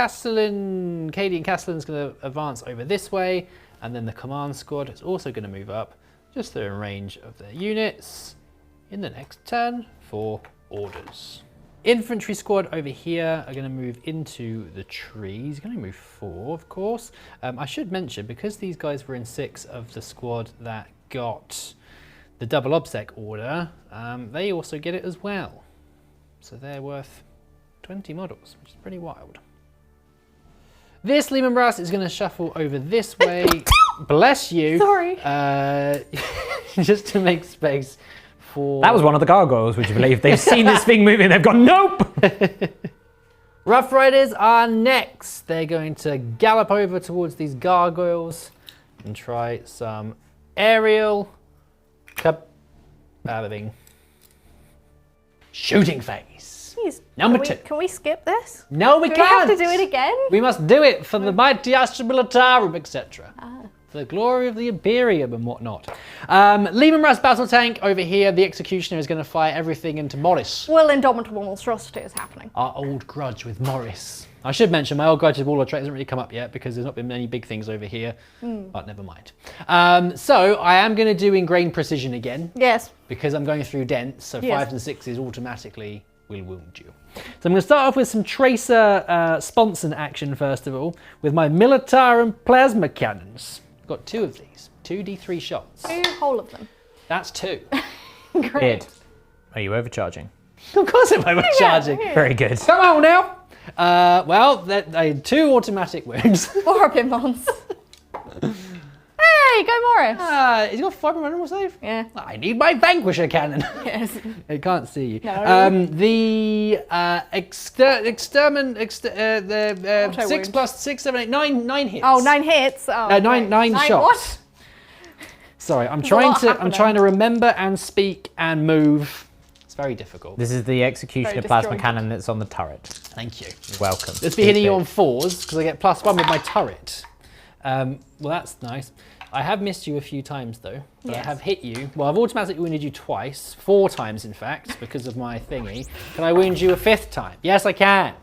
Castellan is going to advance over this way, and then the command squad is also going to move up just in range of their units in the next turn for orders. Infantry squad over here are going to move into the trees. Going to move 4, of course. I should mention, because these guys were in 6 of the squad that got the double obsec order, they also get it as well. So they're worth 20 models, which is pretty wild. This Lehman Brass is going to shuffle over this way. Bless you. Sorry. Just to make space. That was one of the gargoyles, would you believe? They've seen this thing moving, they've gone, nope! Rough Riders are next. They're going to gallop over towards these gargoyles and try some aerial cabbing. Shooting phase. Please, Number 2. Can we skip this? No, we Do can't. we have to do it again? We must do it for the mighty Astra Militarum, etc. For the glory of the Imperium and whatnot. Lehman Russ battle tank over here. The Executioner is going to fire everything into Morris. Well, indomitable monstrosity is happening. Our old grudge with Morris. I should mention my old grudge with Warlord Trek hasn't really come up yet because there's not been many big things over here, but never mind. So I am going to do ingrained precision again. Yes. Because I'm going through dense, so Yes. 5s and 6s automatically will wound you. So I'm going to start off with some Tracer Sponson action first of all, with my Militarum plasma cannons. Got 2 of these, 2 D3 shots. 2 whole of them. That's 2. Great. Id, are you overcharging? Of course I'm overcharging. Yeah. Very good. Come on now. Well, they 2 automatic wounds. Or pin bombs. Hey, go Morris. He's got 5 animal save? Yeah. I need my Vanquisher cannon. Yes. It can't see you. No. The extermin, the 6 wound. plus 6, 7, 8, 9 hits. Oh, 9 hits. Oh, nine great. shots. What? Sorry, I'm a trying lot to happening. remember and speak and move. It's very difficult. This is the Executioner Very plasma disjointed. cannon that's on the turret. Thank you. You're welcome. Let's be hitting you on 4s because I get +1 with my turret. Well, that's nice. I have missed you a few times though, but Yes. I have hit you. Well, I've automatically wounded you twice, 4 times in fact, because of my thingy. Can I wound you a 5th time? Yes, I can.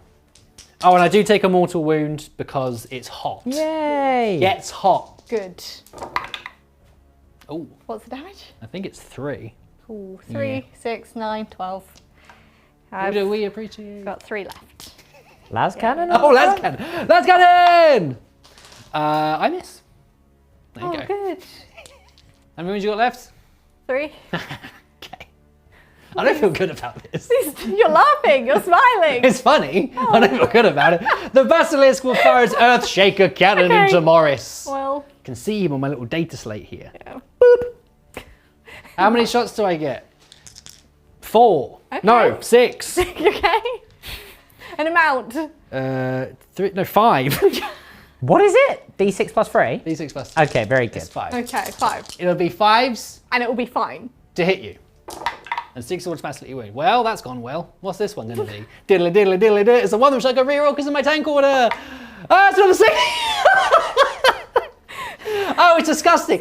Oh, and I do take a mortal wound because it's hot. Yay! Gets hot. Good. Oh, What's the damage? I think it's 3. Ooh, 3, 6, 9, 12. What do I've we appreciate? got 3 left. Las cannon? Oh, Las Cannon! Las Cannon! I miss. There you Oh, go. good. How many wounds you got left? 3. Okay. I don't feel good about this. You're laughing. You're smiling. It's funny. I don't feel good about it. The Basilisk will fire its Earth Shaker cannon Okay. into Morris. Well, You can see him on my little data slate here. yeah. How many shots do I get? 4. Okay. No, 6. You okay? An amount. 3. No, 5. What is it? D6 plus 3? D6 plus 2. Okay, very good. It's 5. Okay, 5. It'll be 5s And it will be fine. to hit you. And 6 automatically wound. Well, that's gone well. What's this one going to be? Diddly diddly diddly diddly. It's the one which I can reroll because of my tank order. Ah, it's not the same. Oh, it's disgusting.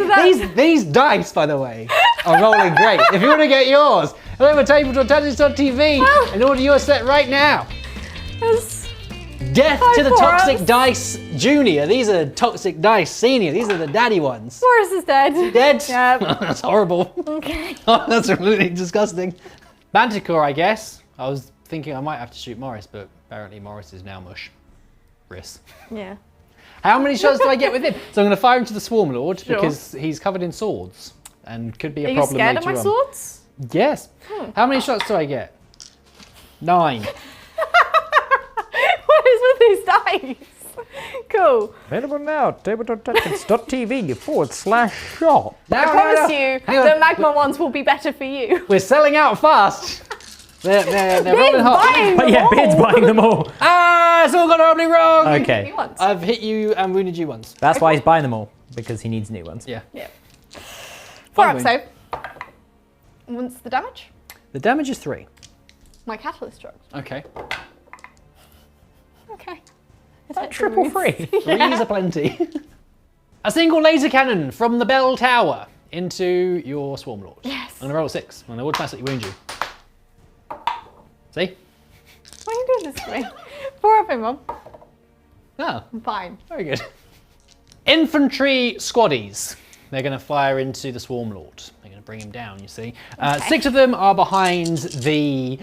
These dice, by the way, are rolling great. If you want to get yours, head over to tabletop.tv and order your set right now. That's Death to the Poor Toxic us. Dice Junior. These are Toxic Dice Senior. These are the daddy ones. Boris is dead. Dead? Yeah. That's horrible. Okay. Oh, that's really disgusting. Manticore, I guess. I was thinking I might have to shoot Morris, but apparently Morris is now mush. Riss. Yeah. How many shots do I get with him? So I'm going to fire into the Swarm Lord Sure. because he's covered in swords and could be a Are you problem scared of later my on. swords? Yes. How many shots do I get? 9. What is with these dice? Cool. Available now, table.tactics.tv/shop. I promise you, Hang on. the magma ones will be better for you. We're selling out fast. They're rolling hot. Buying But them yeah, all. Beard's buying them all. Ah, it's all gone horribly wrong. Okay, Once. I've hit you and wounded you once. that's why he's buying them all, because he needs new ones. Yeah. Yeah. 4 Fine, up, so. What's the damage? The damage is 3. My catalyst drugs. Okay. Okay. That triple free. 3s are plenty. A single laser cannon from the bell tower into your Swarm Lord. Yes. I'm going to roll a 6. I'm going to automatically wound you. See? Why are you doing this to me? 4 up, Mum. Ah, I'm fine. very good. Infantry squaddies. They're going to fire into the Swarm Lord. They're going to bring him down, you see. 6 of them are behind the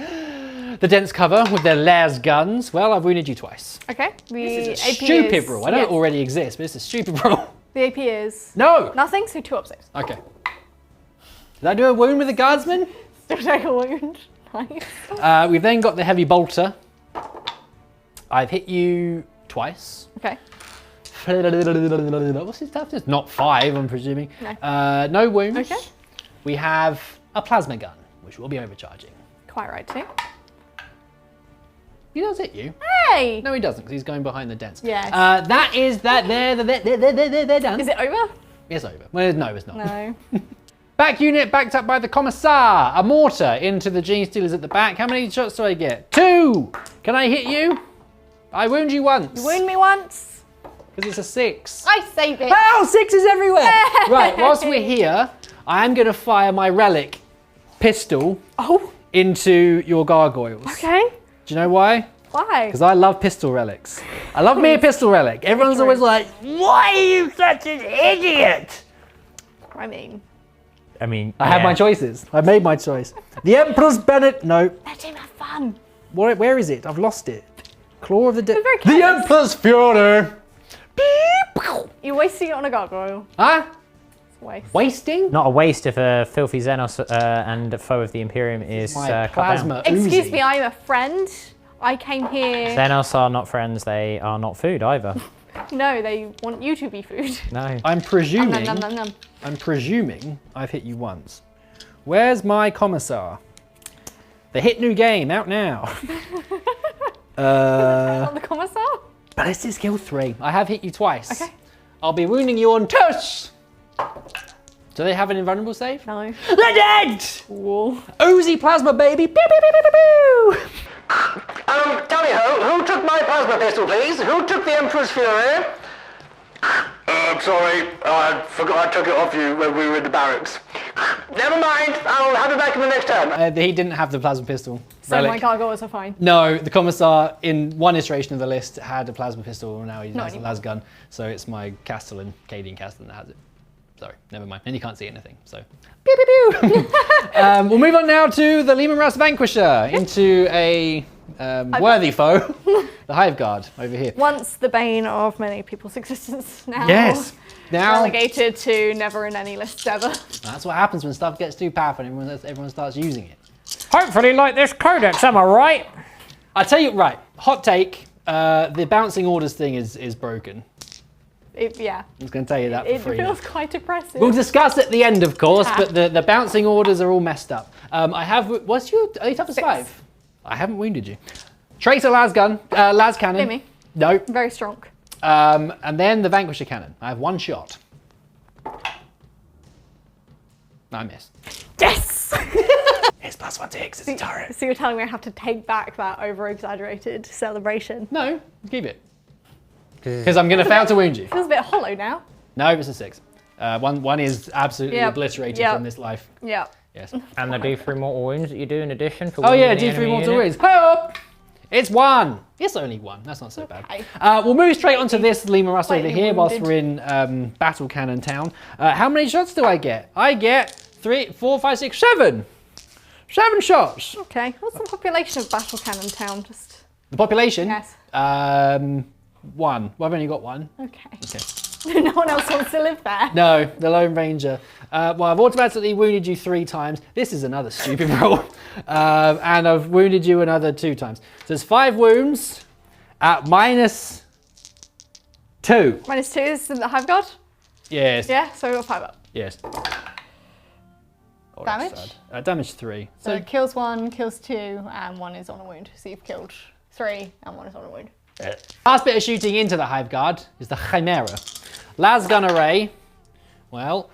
dense cover with their las guns. Well, I've wounded you twice. Okay. The This is a AP stupid is, rule. I know yes. it already exists, but it's a stupid rule. The AP is No! nothing, so 2 up, 6. Okay. Did I do a wound with the guardsman? Still take a wound. Nice. We've then got the heavy bolter. I've hit you twice. Okay. What's his toughness? Not 5, I'm presuming. No. No wounds. Okay. We have a plasma gun, which will be overcharging. Quite right, too. He does hit you. Hey! No, he doesn't, because he's going behind the dents. Yes. That is that. They're done. Is it over? It's over. Well, no, it's not. No. Back unit backed up by the Commissar. A mortar into the Gene Stealers at the back. How many shots do I get? 2! Can I hit you? I wound you once. You wound me once. Because it's a 6. I saved it. Oh, 6 is everywhere! Right, whilst we're here, I am going to fire my relic pistol Oh, into your gargoyles. okay. Do you know why? Why? Because I love pistol relics. I love me a pistol relic. Everyone's always like, why are you such an idiot? I mean, I have my choices. I made my choice. The Emperor's Bennett. No. let him have fun. Where is it? I've lost it. Claw of the Dead. very The careless. Emperor's Fury. Beep. You're wasting it on a gargoyle. Huh? It's a waste. Wasting? Not a waste if a filthy Xenos and a foe of the Imperium is My cut down. plasma Excuse Uzi. me, I'm a friend. I came here. Xenos are not friends, they are not food either. No, they want you to be food. No. I'm presuming. Nom, nom, nom, nom. I'm presuming I've hit you once. Where's my Commissar? The hit new game out now. On the commissar? Ballistic skill 3. I have hit you twice. Okay. I'll be wounding you on touch. Do they have an invulnerable save? No. They're dead! Cool. Oozy plasma, baby. Pew, pew, pew, pew, pew, pew. Tell me, who took my plasma pistol, please? Who took the Emperor's Fury? I'm sorry, I forgot I took it off you when we were in the barracks. Never mind, I'll have it back in the next turn. He didn't have the plasma pistol. So relic. my gargoyles are fine. No, the Commissar in one iteration of the list had a plasma pistol, and now he Not has a anymore. las gun. So it's my Castellan, Cadian Castellan that has it. Sorry, never mind. And you can't see anything, so. Pew, pew, pew. We'll move on now to the Lehman Russ Vanquisher into a worthy foe, the Hive Guard over here. Once the bane of many people's existence, now Yes. Now relegated to never in any lists ever. that's what happens when stuff gets too powerful and everyone starts using it. Hopefully like this Codex, am I right? I tell you, right, hot take, the bouncing orders thing is broken. Yeah, I'm just going to tell you that it for free. now. feels quite depressive. We'll discuss at the end, of course, but the bouncing orders are all messed up. I have, what's your, are you toughness 6. 5? I haven't wounded you. Tracer las gun, las cannon. Hit me. No. Very strong. And then the Vanquisher cannon. I have 1 shot. I missed. Yes! It's +1 to hits, it's a turret. So you're telling me I have to take back that over-exaggerated celebration? No, keep it. Because I'm going to fail to wound you. Feels a bit hollow now. No, it's a 6. One is absolutely Yep. obliterated Yep. from this life. Yeah. Yes. And the D3 mortal wounds that you do in addition for Oh wounding yeah, the D3 enemy mortal unit. wounds. Help! It's 1. It's only 1. That's not so Okay. bad. We'll move straight onto this Lima Russ over Slightly here whilst wounded. we're in Battle Cannon Town. How many shots do I get? I get 3, 4, 5, 6, 7. 7 shots. Okay. What's the population of Battle Cannon Town? Just The population? Yes. 1. Well, I've only got 1. okay. Okay. No one else wants to live there. No, the Lone Ranger. Well, I've automatically wounded you 3 times. This is another stupid roll. And I've wounded you another 2 times. So there's 5 wounds at -2. -2 is in the Hive Guard? Yes. Yeah, so we got 5 up. Yes. Oh, that's Damage? sad. Damage 3. So So it kills 1, kills 2, and 1 is on a wound. So you've killed 3, and 1 is on a wound. last bit of shooting into the Hive Guard is the Chimera. Lasgun array. Well,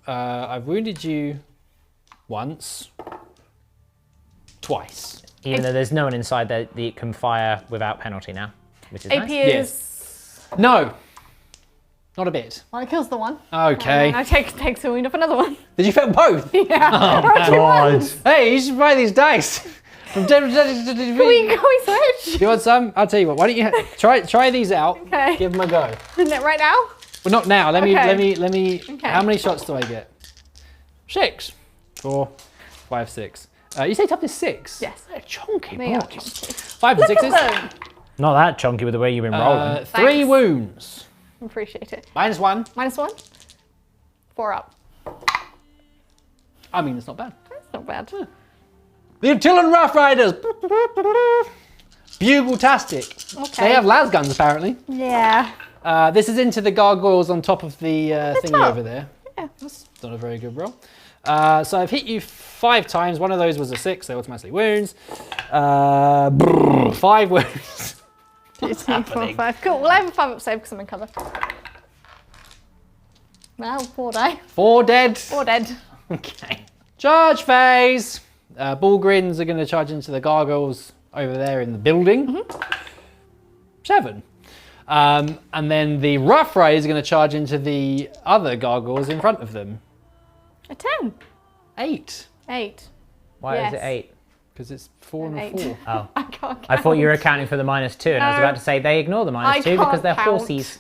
I've wounded you once, twice. Even though there's no one inside that it can fire without penalty now, which is AP nice. is... Yes. No, not a bit. Well, it kills the 1. Okay. And I takes a wound off another one. Did you fail both? Yeah. God. Hey, you should buy these dice. From Can we switch? You want some? I'll tell you what. Why don't you try these out? Okay. Give them a go. Isn't it right now? Well, not now. Let me. Okay. How many shots do I get? 6, 4, 5, 6. You say toughness 6? Yes. They're chunky They are boys. chunky. 5 and 6s. Them. Not that chunky with the way you've been rolling. 3 Thanks. wounds. Appreciate it. -1. -1. 4 up. I mean, it's not bad. That's not bad. The Antillan Rough Riders. Bugle-tastic. Okay. They have las guns apparently. Yeah. This is into the gargoyles on top of the thingy top. over there. Yeah. That's not a very good roll. So I've hit you 5 times. One of those was a 6, so automatically wounds. 5 wounds. What's 2, 4, happening? 5. Cool. Well, I have a 5 up save because I'm in cover. Now, 4 die. 4 dead. 4 dead. Okay. Charge phase. Bullgrins are going to charge into the gargoyles over there in the building. 7. And then the Rough Riders are going to charge into the other gargoyles in front of them. A 10. 8. 8. Why is it yes. 8? Because it's 4 and a 8. 4. Oh. I can't count. I thought you were accounting for the -2, and I was No. about to say they ignore the I -2 because can't they're count. horsies.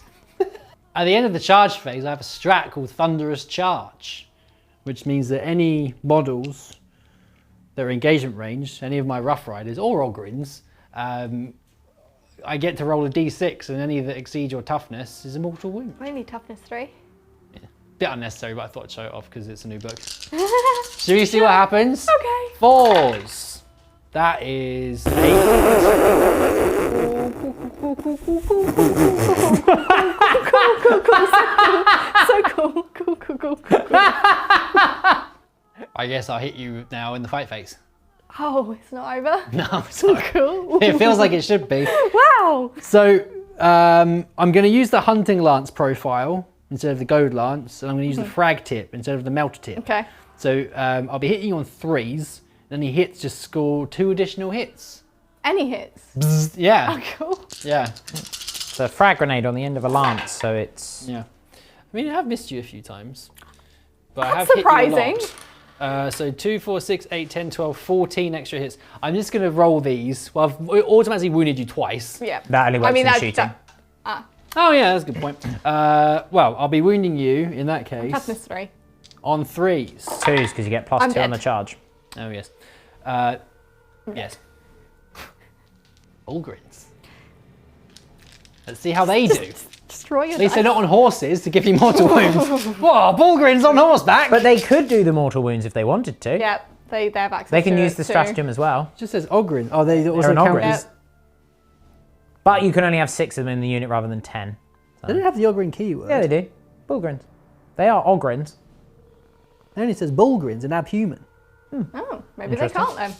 At the end of the charge phase, I have a strat called Thunderous Charge, which means that any models that are engagement range, any of my Rough Riders or Ogrins, I get to roll a d6, and any that exceed your toughness is a mortal wound. Maybe toughness 3. Bit unnecessary, but I thought I'd show it off because it's a new book. Should we see what happens? Okay. 4s. That is 8. So cool. Cool. I guess I'll hit you now in the fight phase. Oh, it's not over. No, it's not. Cool. It feels like it should be. Wow. So I'm going to use the Hunting Lance profile instead of the Goad Lance, and I'm going to use the Frag Tip instead of the Melter Tip. Okay. So I'll be hitting you on 3s, and any hits just score 2 additional hits. Any hits? Bzzz, yeah, Oh, cool. yeah, It's a frag grenade on the end of a lance, so it's... yeah. I mean, I have missed you a few times, but I have That's hit you a surprising. lot. So 2, 4, 6, 8, 10, 12, 14 extra hits. I'm just going to roll these. Well, I've automatically wounded you twice. Yeah. That only works in shooting. Oh yeah, that's a good point. Well, I'll be wounding you in that case Toughness 3. on 3s. 2s, because you get +2 I'm on dead. the charge. Oh yes. Yes. Bullgrins. Let's see how they do. Destroy your At least they're dice. not on horses to give you mortal wounds. Whoa, Bullgrins on horseback! But they could do the mortal wounds if they wanted to. Yeah, they have access They can to use it the too. stratagem as well. It just says Ogrin. Oh, they also an count Ogrin. as... But you can only have 6 of them in the unit rather than 10. They don't have the Ogrin keyword. Yeah, they do. Bullgrins. They are Ogrins. It only says Bullgrins and abhuman. Oh, maybe they Interesting. can't then.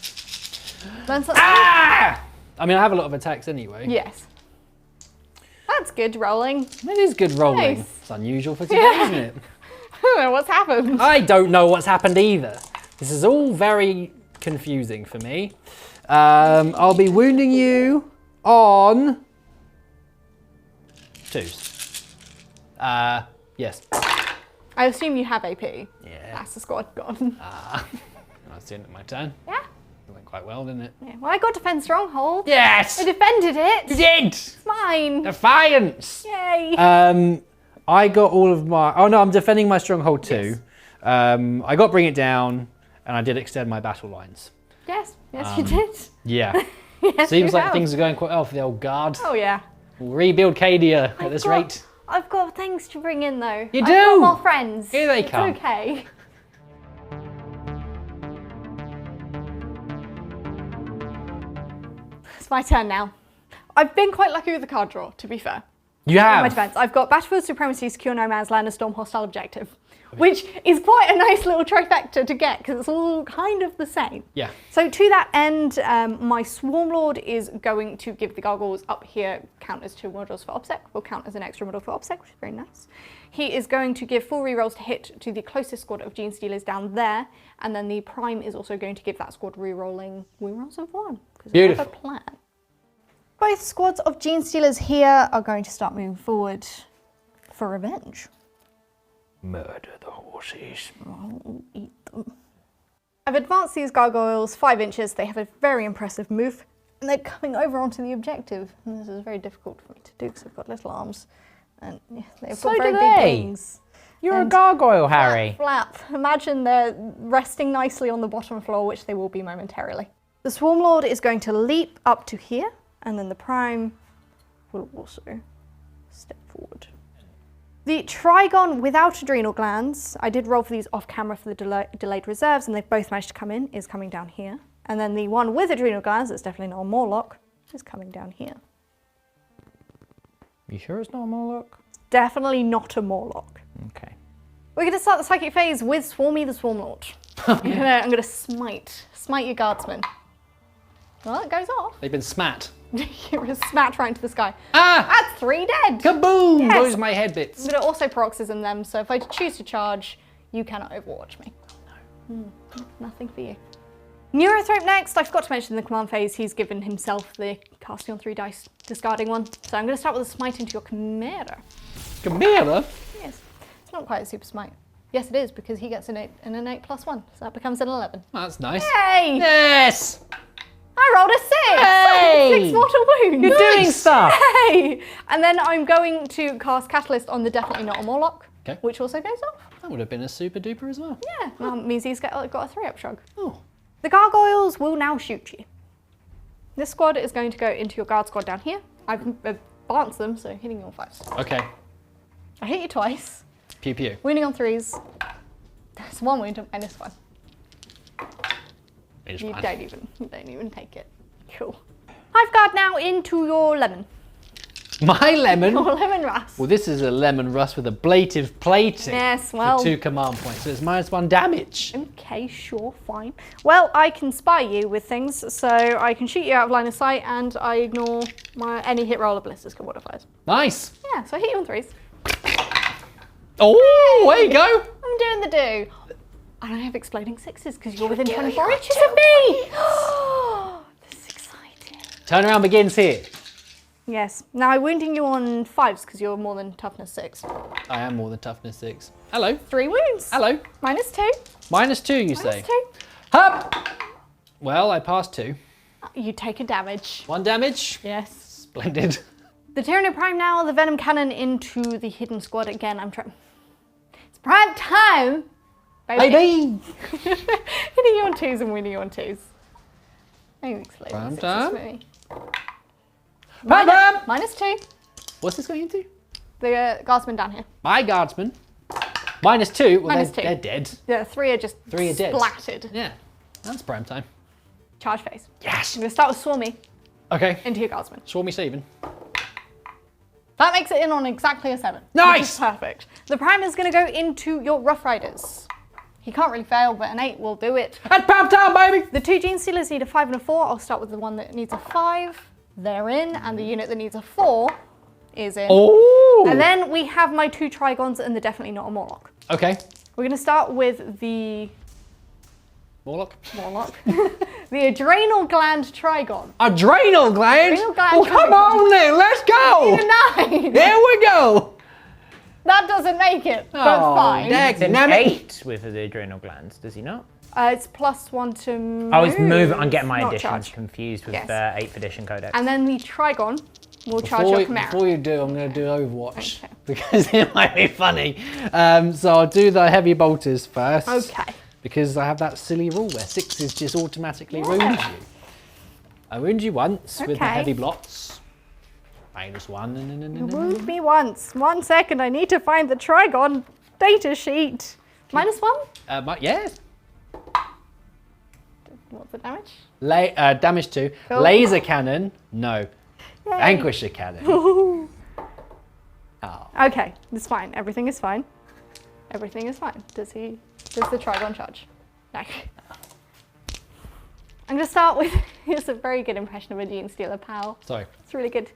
Learn something. Ah! I mean, I have a lot of attacks anyway. Yes. That's good rolling. It is good rolling. Nice. It's unusual for today, isn't it? I don't know what's happened. I don't know what's happened either. This is all very confusing for me. I'll be wounding you on 2s. Yes. I assume you have AP. Yeah. That's the squad gone. That's the end of my turn. Yeah. It went quite well, didn't it? Yeah, well, I got defend stronghold. Yes! I defended it. You did! It's mine. Defiance! Yay. I got all of my... Oh no, I'm defending my stronghold too. Yes. I got Bring It Down, and I did extend my battle lines. Yes, you did. Yeah. Yes, Seems you like have. things are going quite well for the old guard. Oh yeah. We'll rebuild Cadia at this rate. I've got things to bring in though. You I've do? got more friends. Here they It's come. okay. It's my turn now. I've been quite lucky with the card draw, to be fair. You In my have. defense, I've got Battlefield Supremacy, Secure No Man's Land, and Storm Hostile Objective, which is quite a nice little trifecta to get because it's all kind of the same. Yeah. So to that end, my Swarm Lord is going to give the gargoyles up here count as 2 modules for OBSEC, will count as an extra model for OBSEC, which is very nice. He is going to give 4 rerolls to hit to the closest squad of Gene Stealers down there, and then the Prime is also going to give that squad rerolling rerolls of 1, because we have a Beautiful. plan. Both squads of Gene Stealers here are going to start moving forward for revenge. Murder the horses. I'll eat them. I've advanced these gargoyles 5 inches. They have a very impressive move, and they're coming over onto the objective. And this is very difficult for me to do because I've got little arms, and yeah, they've So got very do big they. wings. You're a And gargoyle, Harry. Flap. Imagine they're resting nicely on the bottom floor, which they will be momentarily. The Swarm Lord is going to leap up to here, and then the Prime will also step forward. The Trigon without adrenal glands, I did roll for these off camera for the delayed reserves, and they've both managed to come in, is coming down here. And then the one with adrenal glands, that's definitely not a Morlock, is coming down here. You sure it's not a Morlock? Definitely not a Morlock. Okay. We're going to start the psychic phase with Swarmy the Swarm Lord. I'm going to smite your guardsman. Well, it goes off. They've been smat. You're smacked right into the sky. Ah! That's 3 dead. Kaboom! Yes. Those are my head I'm bits. going to also paroxysm them, so if I choose to charge, you cannot overwatch me. Nothing for you. Neurothrope next. I forgot to mention in the command phase, he's given himself the casting on 3 dice, discarding 1. So I'm going to start with a smite into your Chimera. Chimera? Yes, it's not quite a super smite. Yes, it is, because he gets an innate +1, so that becomes an 11. Oh, that's nice. Yay! Yes! I rolled a 6! Hey! 6 mortal wounds! You're doing stuff! Hey! And then I'm going to cast Catalyst on the Definitely Not a Morlock, Okay. which also goes off. That would have been a super duper as well. Yeah, well, means he's got a 3-up shrug. Oh. The gargoyles will now shoot you. This squad is going to go into your guard squad down here. I've advanced them, so hitting you on 5s. Okay. I hit you twice, Pew pew. wounding on 3s. That's 1 wound and -1. It's You fine. don't even take it. Cool. Hive guard now into your lemon. My lemon? Your lemon rust. Well, this is a lemon rust with ablative plating. Yes, For well. 2 command points, so it's -1 damage. Okay, sure, fine. Well, I can spy you with things, so I can shoot you out of line of sight, and I ignore any hit roll or ballistic skill modifiers. Nice. Yeah, so I hit you on 3s. Oh, there you go. I'm doing the do. And I have exploding 6s because you're within 24 inches of me. This is exciting. Turnaround begins here. Yes. Now I'm wounding you on 5s because you're more than toughness 6. I am more than toughness 6. Hello. 3 wounds. Hello. -2. -2, you say? -2. Hup. Well, I passed 2. You take a damage. 1 damage. Yes. Splendid. The Tyranid Prime now, the Venom Cannon into the hidden squad again. I'm trying. It's prime time! Baby! Hitting you on 2s and winning you on 2s. Oh, exploding Prime 6s time. for me. Bam, bam. -2. What's this going into? The guardsman down here. My guardsman. -2. Well, -2. they're dead. The 3 are just 3 are dead. splattered. Yeah. That's prime time. Charge phase. Yes. I'm going to start with Swarmy Okay. into your guardsman. Swarmy Steven. That makes it in on exactly a 7. Nice! Which is perfect. The Prime is going to go into your Rough Riders. He can't really fail, but an 8 will do it. That's prime time, baby! The 2 Gene Stealers need a 5 and a 4. I'll start with the one that needs a 5. They're in. And the unit that needs a 4 is in. Oh! And then we have my 2 Trigons and the Definitely Not a Morlock. Okay. We're going to start with the Morlock. Morlock. The Adrenal Gland Trigon. Adrenal gland? Adrenal gland Oh, come trigon. on then, let's go! A 9! Here we go! That doesn't make it, but fine. It's an 8 with the adrenal glands, does he not? It's +1 to move. Oh, it's move. I'm getting my not editions charge. confused with Yes. the 8th edition Codex. And then the Trigon will charge your Chimera. Before you do, I'm going to do Overwatch Okay. because it might be funny. So I'll do the heavy bolters first. Okay. Because I have that silly rule where 6s just automatically wound you. I wound you once with the Okay. heavy blots. -1. You wound me once. 1 second, I need to find the Trigon data sheet. -1? Yes. What's the damage? Damage 2. Cool. Laser cannon. No. Vanquisher cannon. Oh. Okay, it's fine. Everything is fine. Everything is fine. Does the Trigon charge? No. I'm going to start with, it's a very good impression of a Gene Stealer, pal. Sorry. It's really good.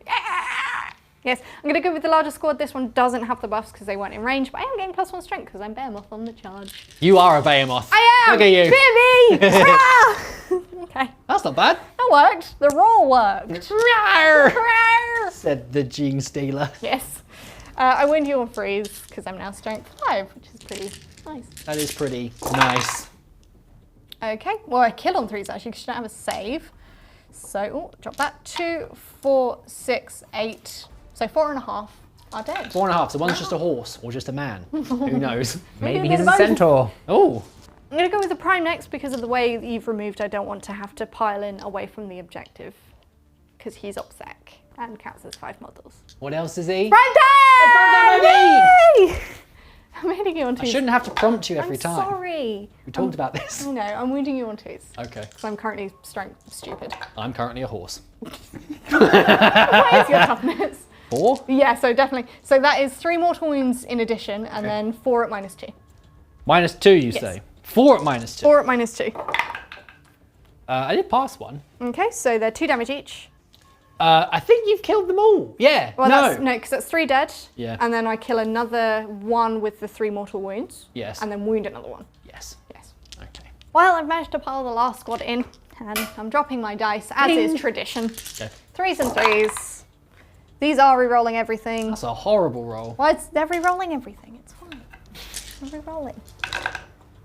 Yes, I'm going to go with the larger squad. This one doesn't have the buffs because they weren't in range, but I am getting +1 strength because I'm Behemoth on the charge. You are a Behemoth. I am! Look at you. Bibby! Okay, That's not bad. that worked. The roll worked. Said the Gene Stealer. Yes. I wound you on freeze because I'm now strength 5, which is pretty nice. That is pretty nice. Okay, well I kill on 3s actually because you don't have a save. So, drop that. 2, 4, 6, 8. So 4.5 are dead. 4.5. So one's just a horse or just a man. Who knows? Maybe a he's bit a of both. centaur. Oh. I'm going to go with the Prime next because of the way that you've removed. I don't want to have to pile in away from the objective because he's OPSEC and counts as 5 models. What else is he? Prime Prime Yay! Baby! I'm hitting you on 2s. I shouldn't have to prompt you every I'm time. sorry. We talked about this. I know, I'm wounding you on 2s. Okay. Because I'm currently strength stupid. I'm currently a horse. What is your toughness? 4? Yeah, so definitely. So that is 3 mortal wounds in addition, and then 4 at -2. -2, you Yes. say? 4 at -2. 4 at -2. I did pass one. Okay, so they're 2 damage each. I think you've killed them all. Yeah. Well, no. no, because that's 3 dead. Yeah. And then I kill another 1 with the 3 mortal wounds. Yes. And then wound another 1. Yes. Yes. Okay. Well, I've managed to pile the last squad in, and I'm dropping my dice, as is tradition. Okay. 3s and 3s. These are re-rolling everything. That's a horrible roll. Well, they're re-rolling everything. It's fine. They're re-rolling.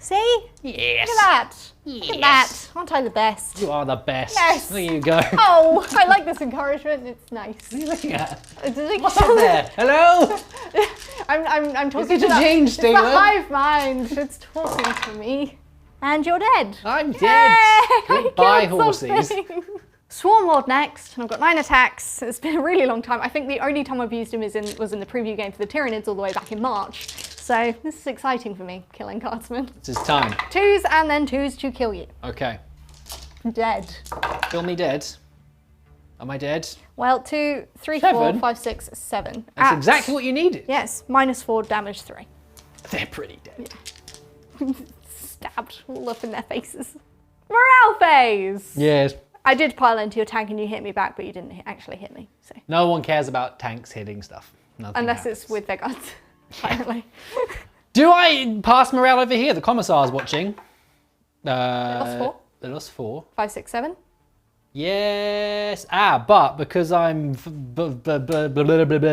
See? Yes. Look at that. Look at that. Aren't I the best? You are the best. Yes. There you go. Oh, I like this encouragement. It's nice. What are you looking at? It's What's up there? Hello? I'm talking Is to it a Gene It's the Stealer? hive mind. It's talking to me. And you're dead. I'm dead. Yay, I Goodbye, killed horses. something. Swarm Lord next, and I've got 9 attacks. It's been a really long time. I think the only time I've used him was in the preview game for the Tyranids all the way back in March. So this is exciting for me, killing guardsmen. It's his time. 2s and then 2s to kill you. Okay. Dead. Kill me dead. Am I dead? Well, 2, 3, 4, 7? 5, 6, 7. That's exactly what you needed. Yes, -4, damage 3. They're pretty dead. Stabbed all up in their faces. Morale phase! Yes. I did pile into your tank and you hit me back, but you didn't actually hit me. So No one cares about tanks hitting stuff. Nothing unless happens. it's with their guns, apparently. Do I pass morale over here? The commissar's watching. Lost 4. They lost 4. 5, 6, 7. Yes. But because I'm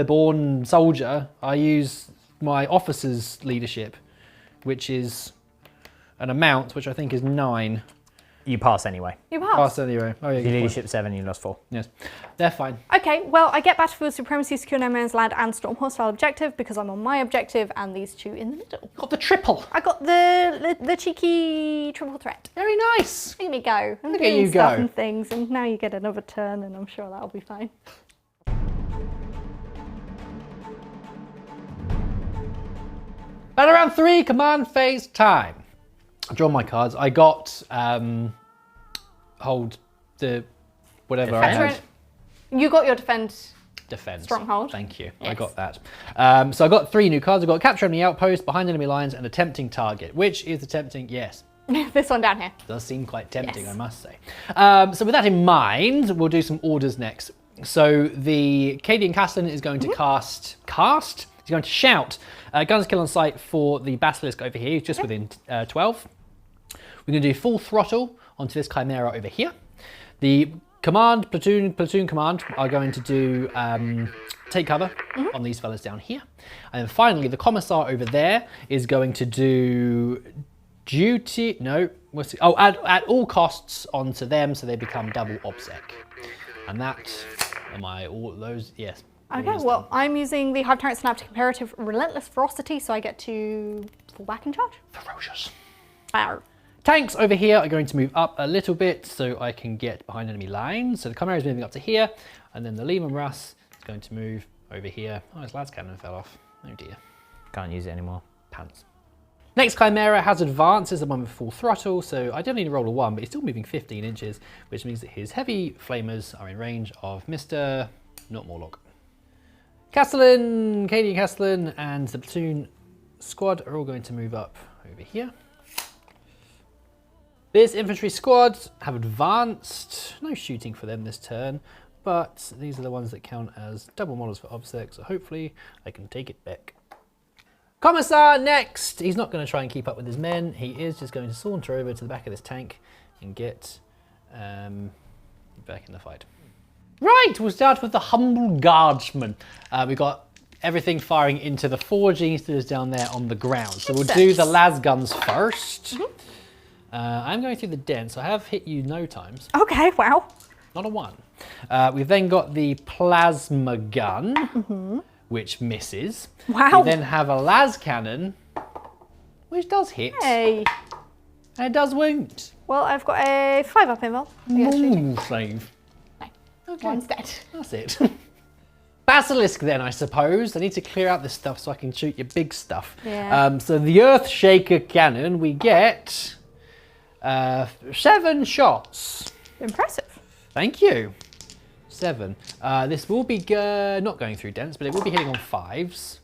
born soldier, I use my officer's leadership, which is an amount which I think is 9. You pass anyway. You Pass passed. anyway. Oh yeah. Your good point. leadership 7, you lost 4. Yes. They're fine. Okay, well, I get Battlefield Supremacy, Secure No Man's Land, and Storm Hostile Objective because I'm on my objective and these 2 in the middle. Got the triple. I got the cheeky triple threat. Very nice. Look at me go. I'm Look at doing you stuff go. and things, and now you get another turn, and I'm sure that'll be fine. Battle round 3, command phase time. I draw my cards. I got hold the whatever I Defend. had. You got your defend. Defense. Stronghold. Thank you. I Yes. got that. So I got 3 new cards. I got capture enemy outpost, behind enemy lines, and a tempting target. Which is the tempting? Yes. This one down here. Does seem quite tempting, Yes. I must say. So with that in mind, we'll do some orders next. So the Cadian Castellan is going to cast? He's going to shout. Guns kill on sight for the Basilisk over here. He's just within 12. We're going to do full throttle onto this Chimera over here. The command, platoon command are going to do take cover on these fellas down here. And then finally, the commissar over there is going to do duty, no, at all costs onto them so they become double obsec. And that, all those, yes. Okay, well, I'm using the Hive Tyrant Synaptic Imperative Relentless Ferocity, so I get to fall back in charge. Ferocious. Arr. Tanks over here are going to move up a little bit so I can get behind enemy lines. So the Chimera is moving up to here, and then the Lehman Russ is going to move over here. Oh, his las cannon fell off. Oh dear. Can't use it anymore. Pants. Next Chimera has advances, the one with full throttle, so I don't need to roll a 1, but he's still moving 15 inches, which means that his heavy flamers are in range of Mr. Not Morlock. Castellan, Cadian Castellan, and the platoon squad are all going to move up over here. This infantry squad have advanced. No shooting for them this turn, but these are the ones that count as double models for OBSEC, so hopefully I can take it back. Commissar next! He's not going to try and keep up with his men. He is just going to saunter over to the back of this tank and get back in the fight. Right, we'll start with the humble guardsman. We've got everything firing into the 4 Ginsters down there on the ground. So we'll do the las guns first. I'm going through the den, so I have hit you no times. Okay, wow. Not a 1. We've then got the plasma gun, which misses. Wow. We then have a las cannon, which does hit. Hey. And it does wound. Well, I've got a 5-up invul. Ooh, save. Okay. One's dead. That's it. Basilisk then, I suppose. I need to clear out this stuff so I can shoot your big stuff. Yeah. So the Earthshaker cannon, we get 7 shots. Impressive. Thank you. 7. This will be not going through dents, but it will be hitting on 5s.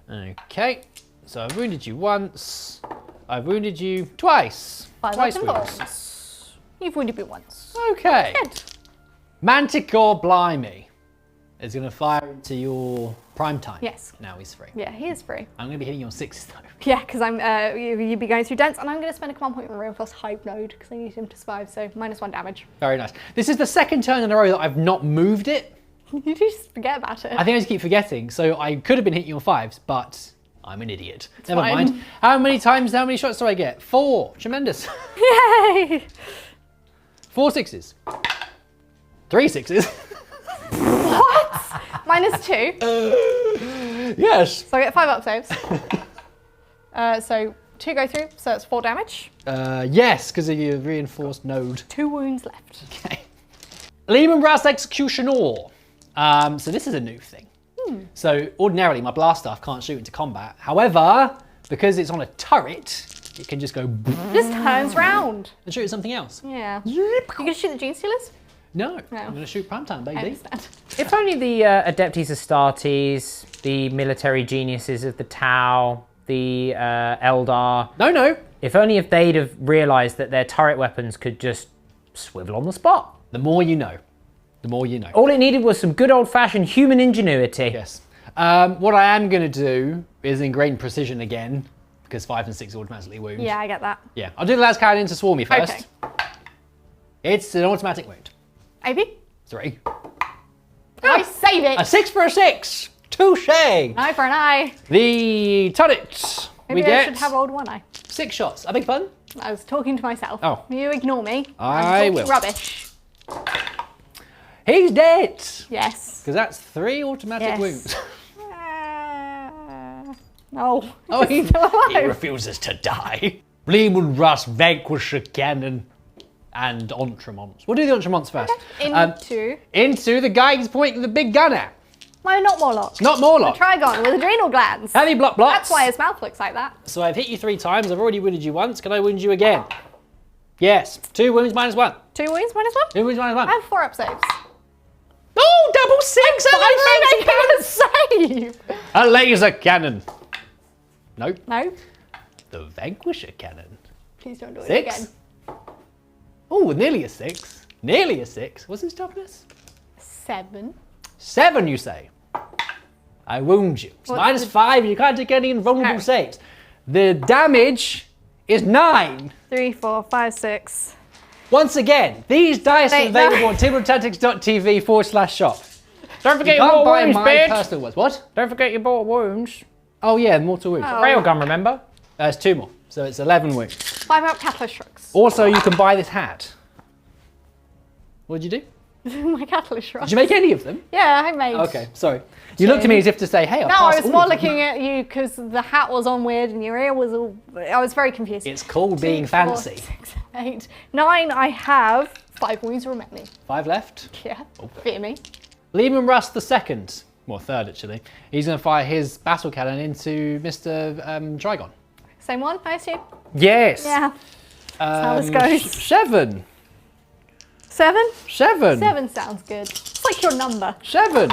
Okay. So I've wounded you once. I've wounded you twice. 5-up Twice invul. wounds. You've wounded me once. Okay. Good. Manticore Blimey is going to fire into your prime time. Yes. Now he's free. Yeah, he is free. I'm going to be hitting you on 6s though. Yeah, because you'd be going through dents, and I'm going to spend a command point on reinforced Hive Node because I need him to survive, so -1 damage. Very nice. This is the second turn in a row that I've not moved it. You just forget about it. I think I just keep forgetting. So I could have been hitting you on 5s, but I'm an idiot. Never fine. mind. How many shots do I get? 4. Tremendous. Yay! 4 6s. 3 6s. What? -2. Yes. So I get 5-up saves. So 2 go through, so it's 4 damage. Yes, because of your reinforced node. 2 wounds left. Okay. Lehman Brass Executioner. So this is a new thing. So ordinarily my blast staff can't shoot into combat. However, because it's on a turret, it can just go Just turns round. and shoot at something else. Yeah. You gonna shoot the Gene Stealers? No, I'm going to shoot primetime, I baby. understand. If only the Adeptus Astartes, the military geniuses of the Tau, the Eldar, No. if only if they'd have realised that their turret weapons could just swivel on the spot. The more you know. The more you know. All it needed was some good old-fashioned human ingenuity. Yes. What I am going to do is ingrain precision again, because 5 and 6 automatically wound. Yeah, I get that. Yeah. I'll do the last cannon to swarm me first. Okay. It's an automatic wound. AB? 3. I save it! A 6 for a 6. Touche. An eye for an eye. The turret. Maybe We I get should have rolled 1 eye. 6 shots. I beg pardon? I was talking to myself. Oh. You ignore me. I I'm talking will. rubbish. He's dead. Yes. Because that's 3 automatic Yes. wounds. No. Oh, He's still he alive. refuses to die. Bleemun Rust, Vanquisher Cannon, and Entremonts. We'll do the Entremonts first. Into the guy he's pointing the big gun at. No, not Morlock. Not Morlock. A Trigon with adrenal glands. Heavy block blocks. That's why his mouth looks like that. So I've hit you 3 times. I've already wounded you once. Can I wound you again? Yes. 2 wounds -1. 2 wounds -1. 2 wounds -1. I have 4-up saves. Oh, double 6! I save. A laser cannon. Nope. No. The Vanquisher Cannon. Please don't do it 6. again. Oh, nearly a 6. Nearly a 6. What's his toughness? 7. 7, you say? I wound you. It's What's -5. You can't take any invulnerable Oh. saves. The damage is 9. 3, 4, 5, 6. Once again, these dice are Wait, available no. on timbretactics.tv/shop. Don't forget You your can't mortal buy wounds, my bitch. personal ones. What? Don't forget your mortal wounds. Oh yeah, mortal wounds. Railgun, remember? It's 2 more, so it's 11 wounds. 5 out catalyst shocks. Also, you can buy this hat. What did you do? My catalyst shocks. Did you make any of them? Yeah, I made. Okay, sorry. You looked at me as if to say, hey, I'll No, pass I was all more of them. looking at you because the hat was on weird and your ear was all. I was very confused. It's called 2, being 4, fancy. 6, 8, 9. I have 5 wounds remaining. 5 left. Yeah, fear me. Lehman Russ II, well, 3rd actually, he's going to fire his battle cannon into Mr. Trigon. Same one, I assume. Yes. Yeah. how this goes. 7. 7. 7. 7 sounds good. It's like your number. 7.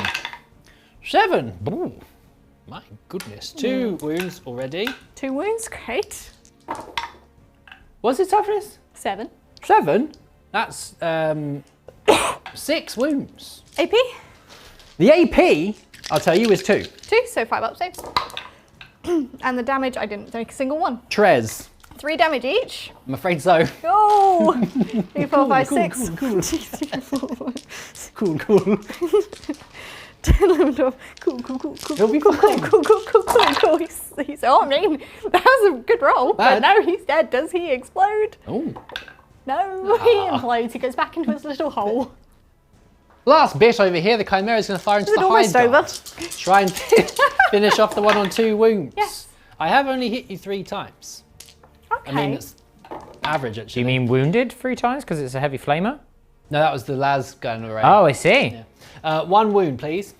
7. Ooh, my goodness. 2 wounds already. 2 wounds, great. What's his toughness? 7. 7? That's 6 wounds. AP? The AP, I'll tell you, is 2. 2, so 5 up saves. And the damage, I didn't take a single one. Trez. 3 damage each. I'm afraid so. Go! 3, 4, 5, 6. Cool, cool. Cool. He'll be fine. Cool. He's, oh, I mean, that was a good roll. Bad. But no, he's dead. Does he explode? Oh. No, he implodes. He goes back into his little hole. Last bit over here, the Chimera is going to fire into Is it the almost hide over? guard. Try and finish off the one on 2 wounds. Yes. I have only hit you 3 times. Okay. I mean, it's average Do actually. you mean wounded 3 times because it's a heavy flamer? No, that was the las gun array. Oh, I see. Yeah. 1 wound, please.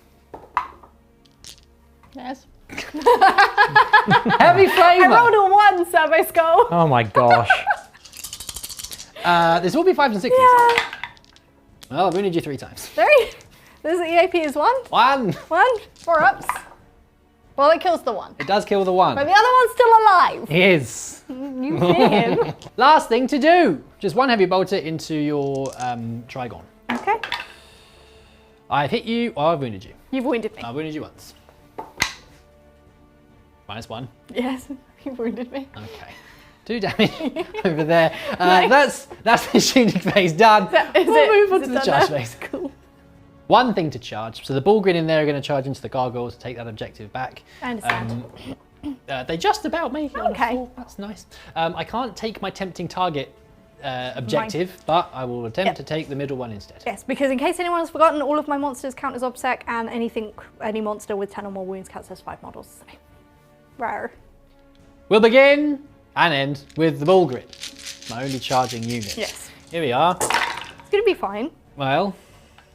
Yes. Heavy I rolled flamer. a 1, Survey Skull. Oh my gosh. This will be 5s and 6s. Yeah. Well, I've wounded you 3 times. 3. This is EAP is 1. 1. 1. 4 ups. Well, it kills the 1. It does kill the 1. But the other one's still alive. He is. You hear him. Last thing to do. Just 1 heavy bolter into your Trigon. Okay. I've hit you, or I've wounded you. You've wounded me. I've wounded you once. -1. Yes, you've wounded me. Okay. 2 damage over there. That's the shooting phase done. Is We'll it- move on is to it the done charge now? phase. Cool. 1 thing to charge. So the Bullgrin in there are going to charge into the gargoyles to take that objective back. I understand. They just about make it on a Okay. 4. That's nice. I can't take my tempting target objective, but I will attempt to take the middle one instead. Yes, because in case anyone has forgotten, all of my monsters count as obsec, and any monster with 10 or more wounds counts as 5 models. So. Rare. We'll begin and end with the Bullgrin, my only charging unit. Yes. Here we are. It's going to be fine. Well,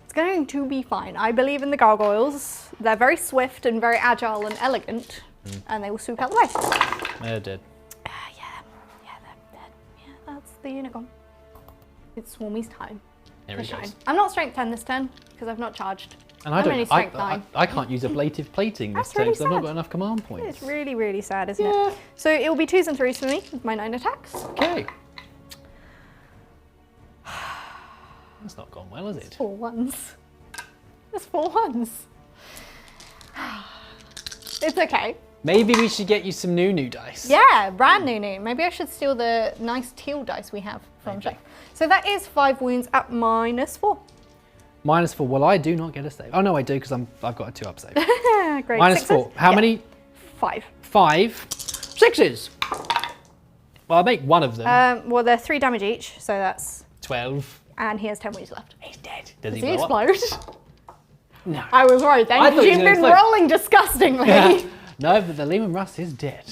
It's going to be fine. I believe in the gargoyles. They're very swift and very agile and elegant, and they will swoop out the way. they're dead. Yeah, they're dead. Yeah, that's the unit gone. It's Swarmy's time. There to he shine. goes. I'm not strength 10 this turn because I've not charged. And I'm only strength 9. I can't use ablative plating this That's turn really because I've not sad. got enough command points. It's really, really sad, isn't Yeah. it? So it will be 2s and 3s for me with my 9 attacks. Okay. That's not gone well, is it? 4 1s. There's 4 1s. It's okay. Maybe we should get you some new dice. Yeah, brand new. Maybe I should steal the nice teal dice we have from Maybe. Chef. So that is 5 wounds at -4. -4. Well, I do not get a save. Oh no, I do because I've got a 2 up save. Great. -4. How many? 5. 5. 6s. Well, I'll make 1 of them. Well, they're 3 damage each, so that's. 12. And he has 10 wounds left. He's dead. Does Does he he blow up? explode? No. I was worried then. I thought he was You've gonna been explode. rolling disgustingly. No, but the Lehman Russ is dead.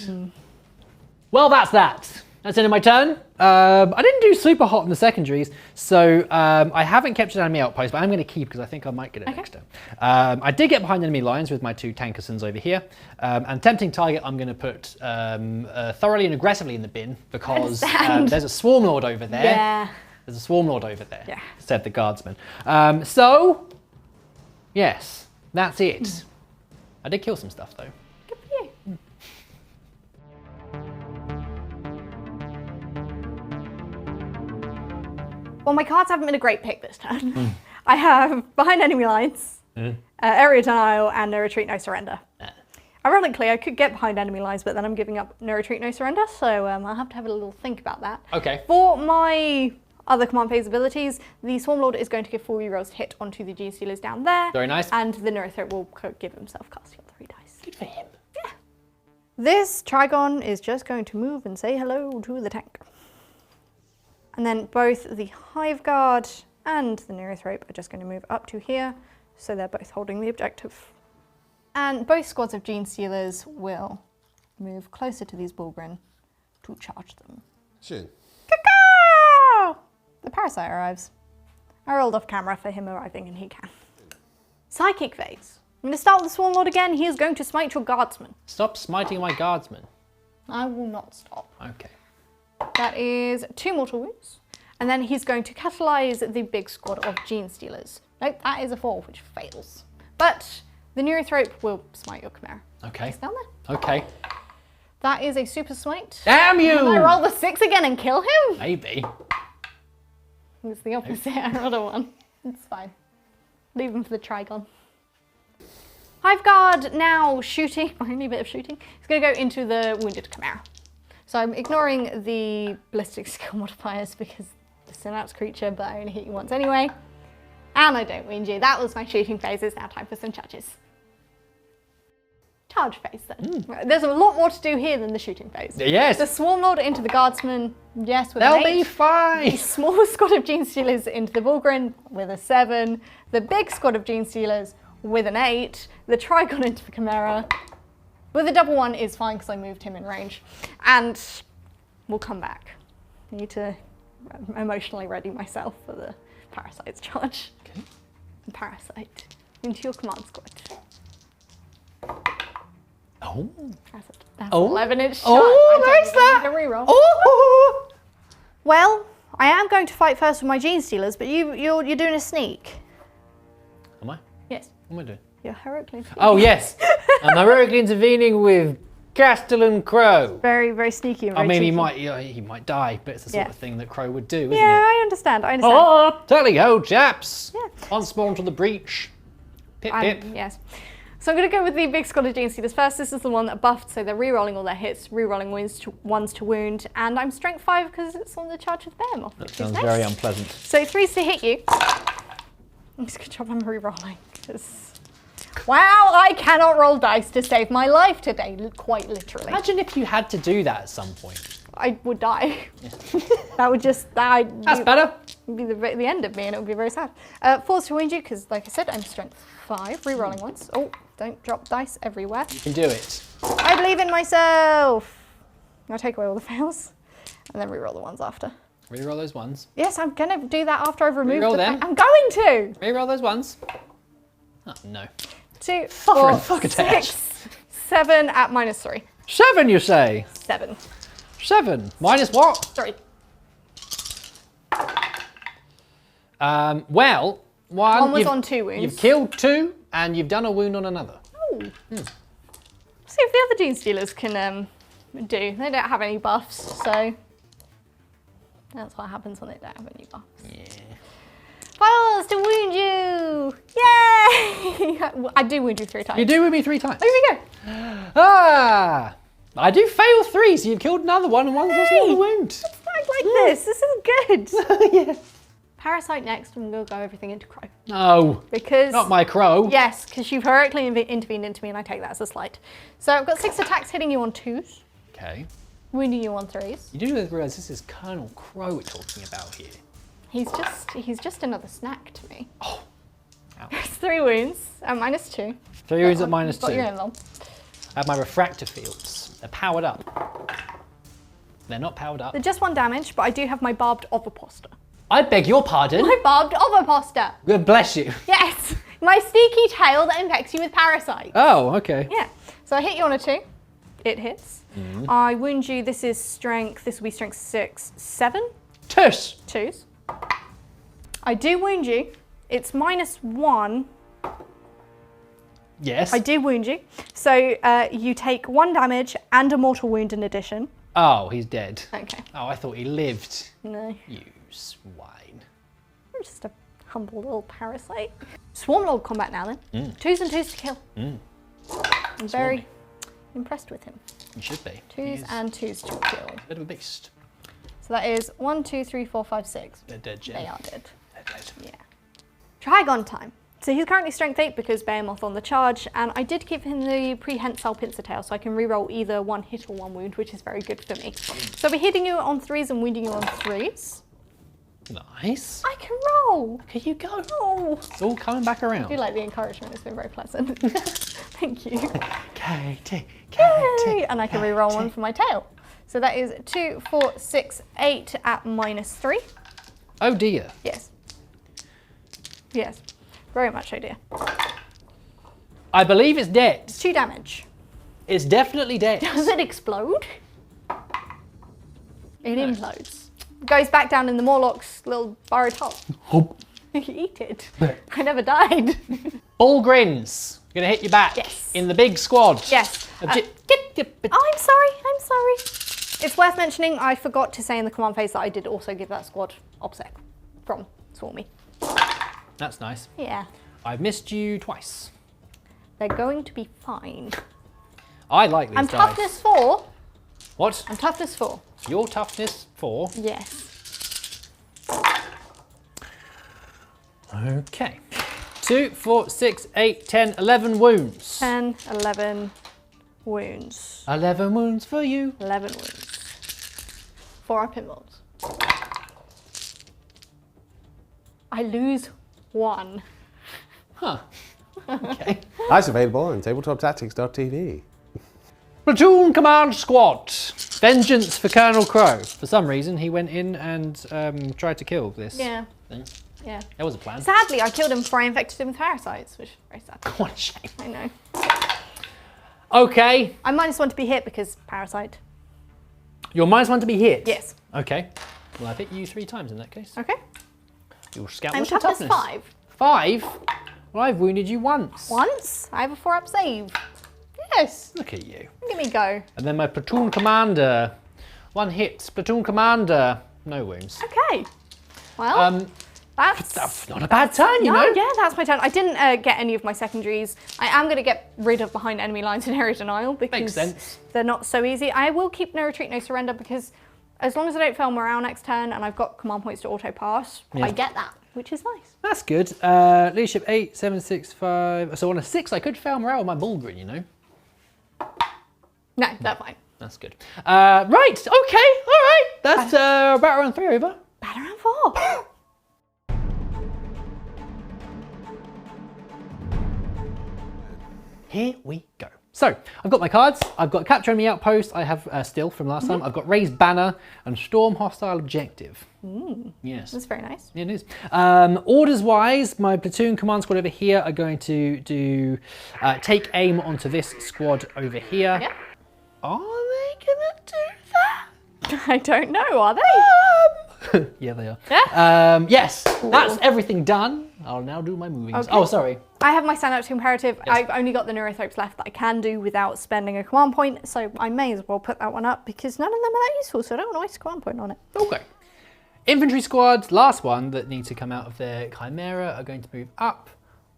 Well, that's that. That's the end of my turn. I didn't do super hot in the secondaries, so I haven't kept an enemy outpost, but I'm going to keep because I think I might get it next turn. I did get behind enemy lines with my 2 Tankersons over here, and tempting target I'm going to put thoroughly and aggressively in the bin because there's a Swarm Lord over there. Yeah. There's a Swarm Lord over there, Yeah. said the guardsman. So, yes, that's it. I did kill some stuff though. Good for you. Well, my cards haven't been a great pick this turn. I have behind enemy lines, area denial, and no retreat, no surrender. Ironically, I could get behind enemy lines, but then I'm giving up no retreat, no surrender, so I'll have to have a little think about that. Okay. For my Other command phase abilities, the Swarm Lord is going to give 4 rerolls to hit onto the Gene Stealers down there. Very nice. And the Neurothrop will give himself casting on 3 dice. Good for him. Yeah. This Trigon is just going to move and say hello to the tank. And then both the Hive Guard and the Neurothrop are just going to move up to here, so they're both holding the objective. And both squads of Gene Stealers will move closer to these Bullgren to charge them. Sure. Caw! The Parasite arrives. I rolled off camera for him arriving and he can. Psychic phase. I'm going to start with the Swarm Lord again. He is going to smite your Guardsman. Stop smiting my guardsmen. I will not stop. Okay. That is 2 mortal wounds. And then he's going to catalyze the big squad of Gene Stealers. Nope, that is a 4, which fails. But the Neurothrop will smite your Chimera. Okay. He's down there. Okay. That is a super smite. Damn you! Can I roll the 6 again and kill him? Maybe. It's the opposite. I rolled a 1. It's fine. Leave him for the Trigon. Hive Guard now shooting, my only bit of shooting, is going to go into the wounded Chimera. So I'm ignoring the ballistic skill modifiers because the Synapse creature, but I only hit you once anyway. And I don't wound you. That was my shooting phase. It's now time for some charges. Charge phase then. There's a lot more to do here than the shooting phase. Yes. The Swarm Lord into the Guardsman, yes, with They'll an 8. be fine. The small squad of Gene Stealers into the Bullgren with a 7. The big squad of Gene Stealers with an 8. The Trigon into the Chimera with a double 1 is fine because I moved him in range. And we'll come back. I need to emotionally ready myself for the Parasite's charge. Okay. Parasite into your command squad. Oh. That's Oh. 11-inch shot. Oh, I there's don't that. need a reroll. Oh. Well, I am going to fight first with my Gene Stealers, but you're doing a sneak. Am I? Yes, What am I doing? you're heroically. Oh, yes. I'm heroically intervening with Castellan Crow. Very, very sneaky. And I very mean, cheeky. he might die, but it's the sort Yeah. of thing that Crow would do, isn't Yeah, it? I understand. I understand. Oh, tally ho, chaps. Yeah. Once more into the breach. Pip, I'm- pip. Yes. So I'm going to go with the big squad of Gene Stealers first. This is the one that buffed, so they're re-rolling all their hits, re-rolling ones to wound, and I'm strength 5 because it's on the charge with Behemoth. That which is sounds nice. very unpleasant. So 3s to hit you. It's a good job I'm re-rolling. Wow, I cannot roll dice to save my life today, quite literally. Imagine if you had to do that at some point. I would die. That would just die. That's better. Be the end of me, and it would be very sad. 4s to wound you because, like I said, I'm strength 5. Re-rolling once. Oh, don't drop dice everywhere. You can do it. I believe in myself. I'll take away all the fails, and then re-roll the ones after. Reroll those ones. Yes, I'm gonna do that after I've removed Reroll the. them. I'm going to. Reroll those ones. Oh, no. 2, Fucker 4, and fuck attach. 6, 7 at -3. 7, you say? 7. 7. Minus what? 3. Well, One was you've- on 2 wounds. You've killed 2, and you've done a wound on another. Oh. See if the other Gene Stealers can do. They don't have any buffs, so that's what happens when they don't have any buffs. Yeah. 4s to wound you! Yay! I do wound you 3 times. You do with me 3 times. There we go. Ah! I do fail 3, so you've killed another one, and one's just another wound. Like this. This is good. Yeah. Parasite next, and we'll go everything into Crow. No, Because not my crow. yes, because you've heroically intervened into me, and I take that as a slight. So I've got 6 attacks hitting you on 2s, Okay. wounding you on 3s. You do realise this is Colonel Crow we're talking about here. He's just another snack to me. Oh. Ouch. It's 3 wounds at -2. 3 wounds at You've got -2. your own long. I have my refractor fields. They're powered up. They're not powered up. They're just 1 damage, but I do have my barbed oviposter. I beg your pardon. My barbed oviposter. God bless you. Yes, my sneaky tail that infects you with parasites. Oh, okay. Yeah. So I hit you on a 2. It hits. I wound you. This is strength. This will be strength 6, 7. Tush. 2s. I do wound you. It's -1. Yes. I do wound you. So you take 1 damage and a mortal wound in addition. Oh, he's dead. Okay. Oh, I thought he lived. No. You swine. I'm just a humble little parasite. Swarm Lord combat now then. 2s and 2s to kill. I'm very impressed with him. You should be. 2s He's and 2s to kill. a bit of a beast. So that is 1, 2, 3, 4, 5, 6. They're dead, Jen. They are dead. They're dead. Yeah. Trigon time. So he's currently strength 8 because Behemoth on the charge, and I did give him the prehensile pincer tail, so I can reroll either 1 hit or 1 wound, which is very good for me. So I'll be hitting you on 3s and wounding you on 3s. Nice. I can roll! Here you go. Oh! It's all coming back around. I do like the encouragement, it's been very pleasant. Thank you. Katie, Yay! And I can reroll 1 for my tail. So that is 2, 4, 6, 8 at -3. Oh dear. Yes. Yes. Very much so, dear. I believe it's dead. It's 2 damage. It's definitely dead. Does it explode? It implodes. Goes back down in the Morlock's little burrowed hole. Eat it. I never died. Bullgrins. Gonna hit you back. Yes. In the big squad. Yes. Oh, I'm sorry. It's worth mentioning, I forgot to say in the command phase that I did also give that squad OBSEC from Swarmy. That's nice. Yeah. I've missed you twice. They're going to be fine. I like these I'm dice. toughness 4. What? I'm toughness 4. Your toughness 4. Yes. Okay. 2, 4, 6, 8, 10, 11 wounds. 10, 11 wounds. 11 wounds for you. 11 wounds. 4 are pinballs. I lose 1. Huh. Okay. Dice available on tabletoptactics.tv. Platoon Command Squad. Vengeance for Colonel Crow. For some reason, he went in and tried to kill this Yeah. thing. Yeah. That was a plan. Sadly, I killed him before I infected him with parasites, which is very sad. What a shame. I know. Okay. I'm -1 to be hit because parasite. You're -1 to be hit? Yes. Okay. Well, I've hit you 3 times in that case. Okay. Your scout. I'm What's your toughness 5. 5? Well, I've wounded you once. Once? I have a 4-up save. Yes. Look at you. Look at me go. And then my platoon commander. 1 hit. Platoon commander. No wounds. Okay. Well, That's not a bad turn, you know? Yeah, that's my turn. I didn't get any of my secondaries. I am going to get rid of behind enemy lines in area denial because Makes sense. they're not so easy. I will keep no retreat, no surrender because as long as I don't fail morale next turn and I've got command points to auto pass, Yeah. I get that, which is nice. That's good. Leadership 8, 7, 6, 5. So on a 6, I could fail morale with my bullgrin, you know? No, that's fine. That's good. Right, okay, all right. That's battle round 3 over. Battle round 4. Here we go. So, I've got my cards. I've got Capture Enemy Outpost. I have still from last time. I've got Raised Banner and Storm Hostile Objective. Yes. That's very nice. It is. Orders-wise, my platoon command squad over here are going to do take aim onto this squad over here. Yeah. Are they gonna do that? I don't know, are they? Yeah, they are. Yeah? Yes, that's everything done. I'll now do my movings. Okay. Oh, sorry. I have my stand up to imperative. Yes. I've only got the neurothopes left that I can do without spending a command point, so I may as well put that one up because none of them are that useful, so I don't want to waste a command point on it. Okay. Infantry squads, last one that need to come out of their Chimera are going to move up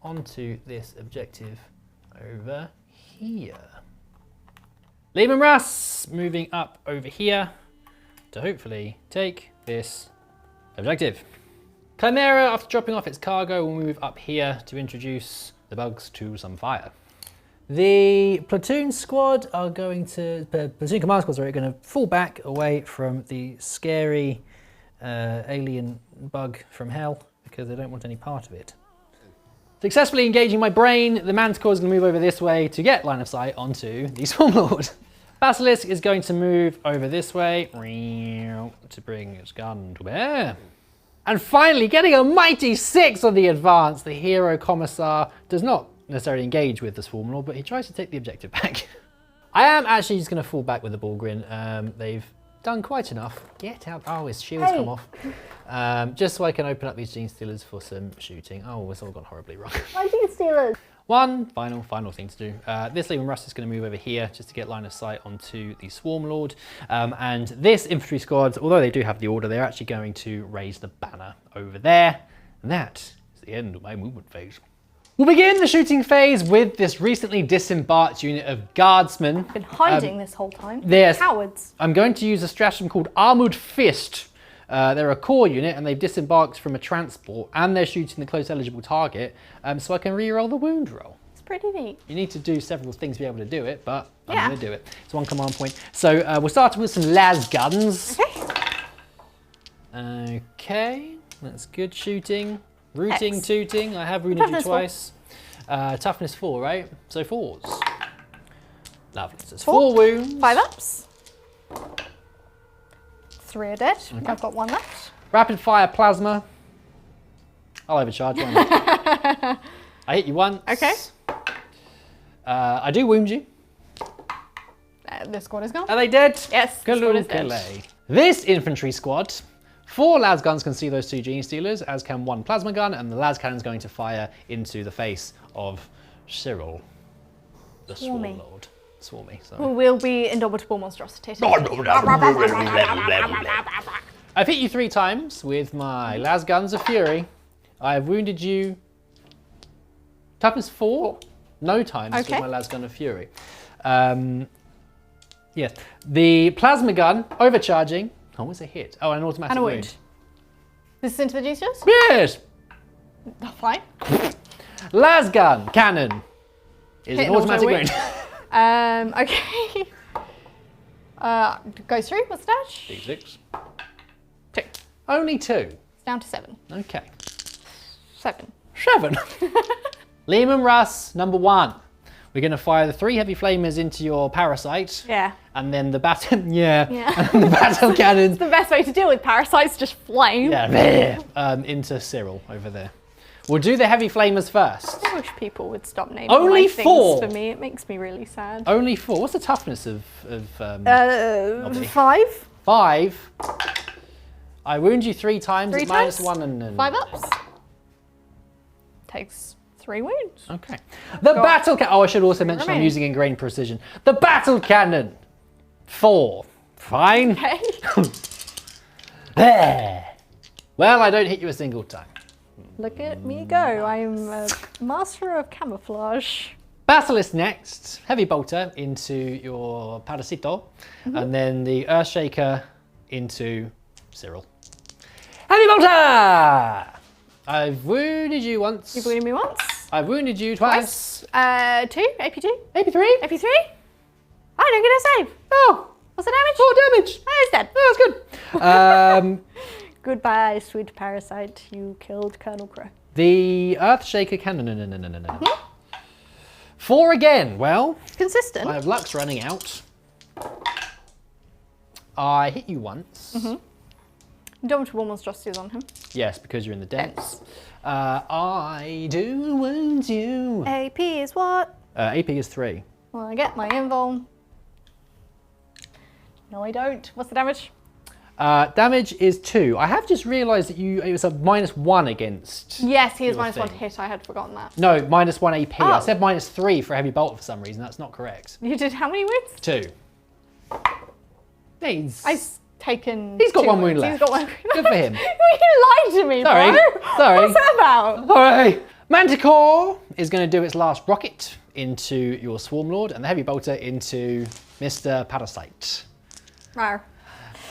onto this objective over here. Lehman Russ moving up over here to hopefully take this objective. Chimera, after dropping off its cargo, will move up here to introduce the bugs to some fire. The platoon squad are going to, platoon command squads are going to fall back away from the scary alien bug from hell because they don't want any part of it. Successfully engaging my brain, the Manticore is going to move over this way to get line of sight onto the Swarmlord. Basilisk is going to move over this way to bring its gun to bear. And finally, getting a mighty 6 on the advance, the hero commissar does not necessarily engage with the Swarmlord, but he tries to take the objective back. I am actually just going to fall back with the Bullgrin. They've done quite enough. Get out. Oh, his shield's come off. Just so I can open up these Gene Stealers for some shooting. Oh, it's all gone horribly wrong. My Gene Stealers. One final thing to do. This Lehman Russ is going to move over here just to get line of sight onto the Swarmlord. And this infantry squad, although they do have the order, they're actually going to raise the banner over there. And that is the end of my movement phase. We'll begin the shooting phase with this recently disembarked unit of guardsmen. Been hiding this whole time. Yes. Cowards. I'm going to use a stratagem called Armoured Fist. They're a core unit and they've disembarked from a transport and they're shooting the close eligible target, so I can re-roll the wound roll. It's pretty neat. You need to do several things to be able to do it, but I'm Yeah. going to do it. It's 1 command point. So we'll start with some las guns. Okay. Okay, that's good shooting. Rooting, X. tooting. I have wounded you Toughness 4. twice. Toughness 4, right? So 4s. Lovely. So it's 4. 4 wounds. 5 ups. 3 are dead. I've got 1 left. Rapid fire plasma. I'll overcharge. Why not? I hit you once. Okay. I do wound you. The squad is gone. Are they dead? Yes, the squad is dead. Kaloo-kalay. This infantry squad, 4 las guns can see those 2 genie stealers, as can 1 plasma gun, and the las cannon's going to fire into the face of Cyril, the Swarm Swarmy. Lord. Swarmy, sorry. Who will be indomitable monstrosity. I've hit you 3 times with my las guns of fury. I have wounded you. Toughness 4. No times Okay. with my las gun of fury. Yes, the plasma gun overcharging. Oh, it's a hit. Oh, an automatic And a wound. wound. This is into the G-stars? Yes. Oh, fine. Las gun cannon is Hit an an auto automatic wound. wound. Okay. Goes through. What's the dash? D6. 2. Only 2. It's down to 7. Okay. 7. 7. Lehman Russ, number 1. We're going to fire the 3 heavy flamers into your parasite. Yeah. And then the battle, yeah. Yeah. And the battle cannons, The best way to deal with parasites, just flame. yeah, into Cyril over there. We'll do the heavy flamers first. I wish people would stop naming Only my 4? things for me. It makes me really sad. Only 4. What's the toughness of Nobby. 5. 5? I wound you 3 times. 3 it's minus times? 1 and 5 ups. Takes 3 wounds. Okay. The battle cannon. Oh, I should also mention I'm remaining. using ingrained precision. The battle cannon. 4. Fine. Okay. There. Well, I don't hit you a single time. Look at me go. I'm a master of camouflage. Basilisk next. Heavy bolter into your parasito. And then the Earthshaker into Cyril. Heavy bolter! I've wounded you once. You've wounded me once. I've wounded you twice. 2. AP2. AP3. AP3. I don't get a save. Oh, What's the damage? 4 damage. Oh, he's dead. Oh, that's good. Goodbye, sweet parasite. You killed Colonel Crow. The Earthshaker cannon. No. 4 again. Well, Consistent. I have Lux running out. I hit you once. Indomitable monstrosity is on him. Yes, because you're in the dents. I do wound you. AP is what? AP is 3. Well, I get my invuln. No, I don't. What's the damage? Damage is 2. I have just realised that it was a -1 against. Yes, he is Your -1 to thing. hit. I had forgotten that. No, -1 AP. I Oh. said -3 for heavy bolt for some reason. That's not correct. You did how many wounds? 2. He's Taken. got 2 1 wound wounds. left. He's got 1 wound. Good for him. You lied to me, Sorry. bro. Sorry. What's that about? All right. Manticore is going to do its last rocket into your Swarm Lord, and the heavy bolter into Mr. Parasite. Rar.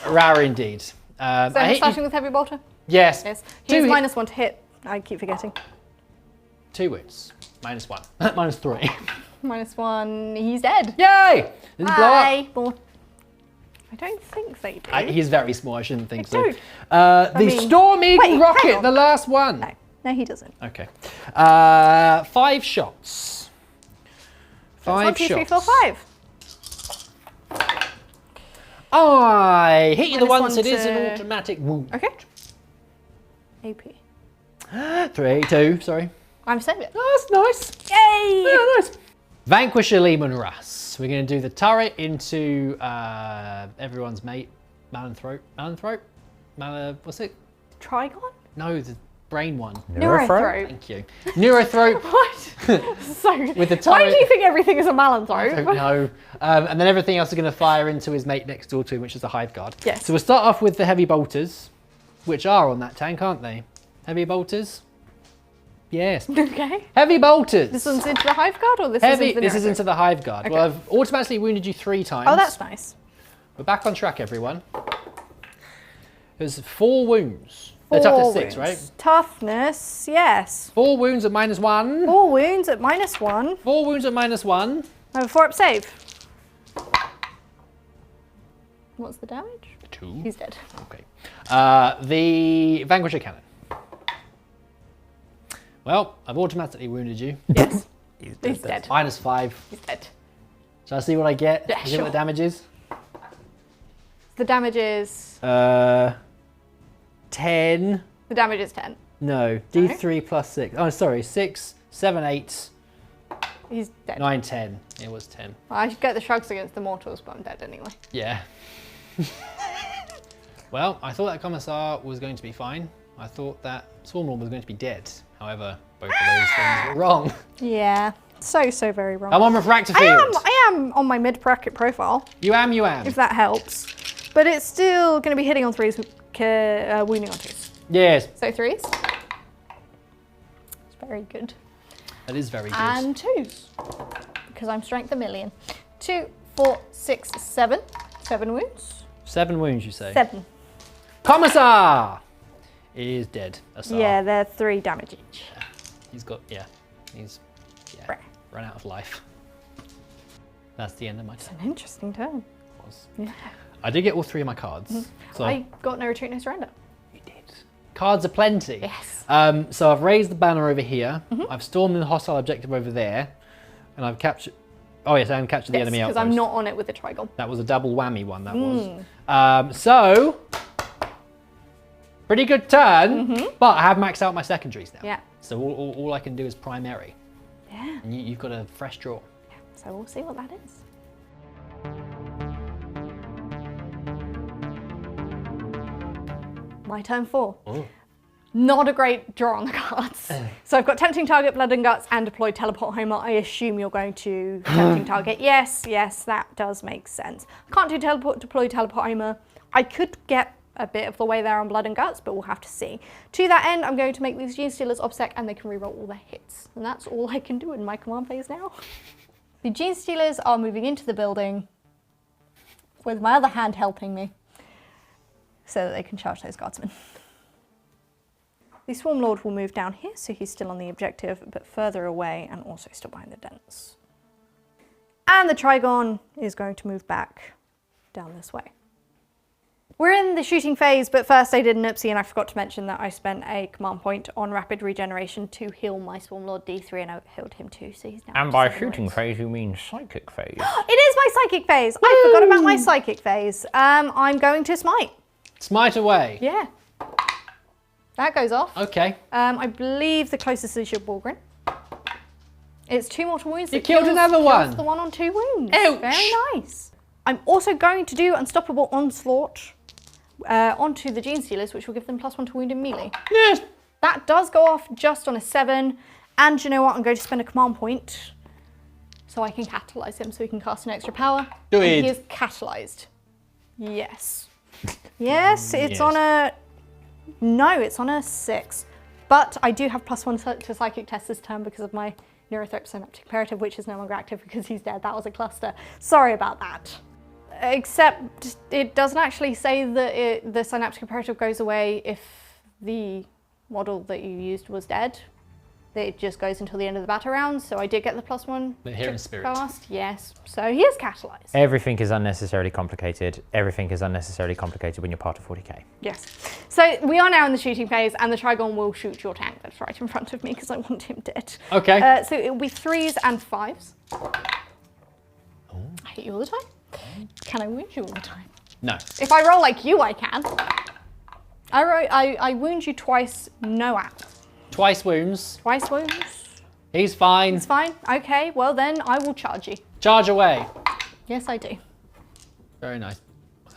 Rare indeed. So I I'm hit you- starting with heavy bolter? Yes. Yes. 2 He's hit- -1 to hit. I keep forgetting. 2 wounds. -1. -3. -1. He's dead. Yay! Did it blow up? Bye. More. I don't think they do. He's very small. I shouldn't think I so. don't. The mean- Storm Eagle Wait, hang rocket, on. the last one. No. No, he doesn't. Okay. 5 shots. 5 1, 2, 3, shots. 4, 5. I hit you the -1 once. It is to- an automatic wound. Okay. AP. 3, 2. Sorry. I'm saving it. Oh, that's nice. Yay! Yeah, nice. Vanquisher Lehman Russ. We're going to do the turret into everyone's mate, Malanthrope. What's it? Trigon? No, the brain one. Neurothrope. Thank you. Neurothrope. What? So, With the why turret. do you think everything is a I malanthrope? don't know. And then everything else is going to fire into his mate next door to him, which is the Hive Guard. Yes. So we'll start off with the heavy bolters, which are on that tank, aren't they? Heavy bolters? Yes. Okay. Heavy bolters. This one's into the Hive Guard or this Heavy. is into the This is into the Hive Guard. Okay. Well, I've automatically wounded you 3 times. Oh, that's nice. We're back on track, everyone. There's 4 wounds. They're toughness 6, right? Toughness, yes. 4 wounds at -1. 4 wounds at -1. 4 wounds at -1. I have a 4-up save. What's the damage? 2. He's dead. Okay. The Vanquisher Cannon. Well, I've automatically wounded you. Yes. He's dead. -5. He's dead. Shall I see what I get? Yeah, See sure. what the damage is? The damage is... 10. The damage is 10. No. D3 plus 6. Oh, sorry. 6, 7, 8, He's dead. 9, 10. It was 10. Well, I should get the shrugs against the mortals, but I'm dead anyway. Yeah. Well, I thought that Commissar was going to be fine. I thought that Swarmlord was going to be dead. However, both of those things were wrong. Yeah. So very wrong. I'm on Refractor I Field. am on my mid-bracket profile, You am. if that helps. But it's still going to be hitting on 3s, wounding on 2s. Yes, So 3s. It's very good. that is very good. And 2s. Because I'm strength 1,000,000. 2, 4, 6, 7. 7 wounds. 7 wounds, you say? 7. Commissar is dead. Assar. Yeah, they're 3 damage each. He's Right. run out of life. That's the end of my turn. An interesting turn. Yeah. I did get all 3 of my cards. So I got no retreat, no surrender. you did. Cards are plenty. Yes. So I've raised the banner over here. I've stormed the hostile objective over there, and I've captured. Oh yes, and captured the enemy Because outpost. I'm not on it with the Trigon. That was a double whammy one. That was. So pretty good turn, but I have maxed out my secondaries now. Yeah. So all I can do is primary, Yeah. and you've got a fresh draw. So we'll see what that is. My turn 4. Not a great draw on the cards. So I've got Tempting Target, Blood and Guts, and Deploy Teleport Homer. I assume you're going to Tempting Target. Yes, that does make sense. Can't do Deploy Teleport Homer. I could get a bit of the way there on Blood and Guts, but we'll have to see. To that end, I'm going to make these Gene Stealers OBSEC, and they can reroll all their hits. And that's all I can do in my command phase now. The Gene Stealers are moving into the building with my other hand helping me so that they can charge those guardsmen. The Swarm Lord will move down here, so he's still on the objective, but further away and also still behind the dents. And the Trigon is going to move back down this way. We're in the shooting phase, but first I did an oopsie and I forgot to mention that I spent a command point on rapid regeneration to heal my Swarm Lord D3 and I healed him too, so he's now And up to by 7 shooting wounds. phase, you mean psychic phase. It is my psychic phase! I forgot about my psychic phase. I'm going to smite. Smite away. Yeah. That goes off. Okay. I believe the closest is your Borgrin. It's 2 mortal wounds. You that killed another kills one. The one on 2 wounds. Ouch. Very nice. I'm also going to do Unstoppable Onslaught onto the Gene Stealers, which will give them +1 to wound in melee. Yes. That does go off just on a 7. And you know what? I'm going to spend a command point so I can catalyze him so he can cast an extra power. Do and it. He is catalyzed. Yes. Yes, it's Yes. on a... No, it's on a 6. But I do have +1 to Psychic Test this turn because of my Neurothreat Synaptic Imperative, which is no longer active because he's dead. That was a cluster. Sorry about that. Except it doesn't actually say that the Synaptic Imperative goes away if the model that you used was dead. It just goes until the end of the battle round, so I did get the +1 But here to in spirit. cast. Yes, so he is catalyzed. Everything is unnecessarily complicated. Everything is unnecessarily complicated when you're part of 40k. Yes. So we are now in the shooting phase, and the Trigon will shoot your tank that's right in front of me because I want him dead. Okay. So it will be 3s and 5s. I hit you all the time. Can I wound you all the time? No. If I roll like you, I can. I wound you twice, no app. Twice wounds. Twice wounds. He's fine. It's fine. Okay, well then I will charge you. Charge away. Yes, I do. Very nice.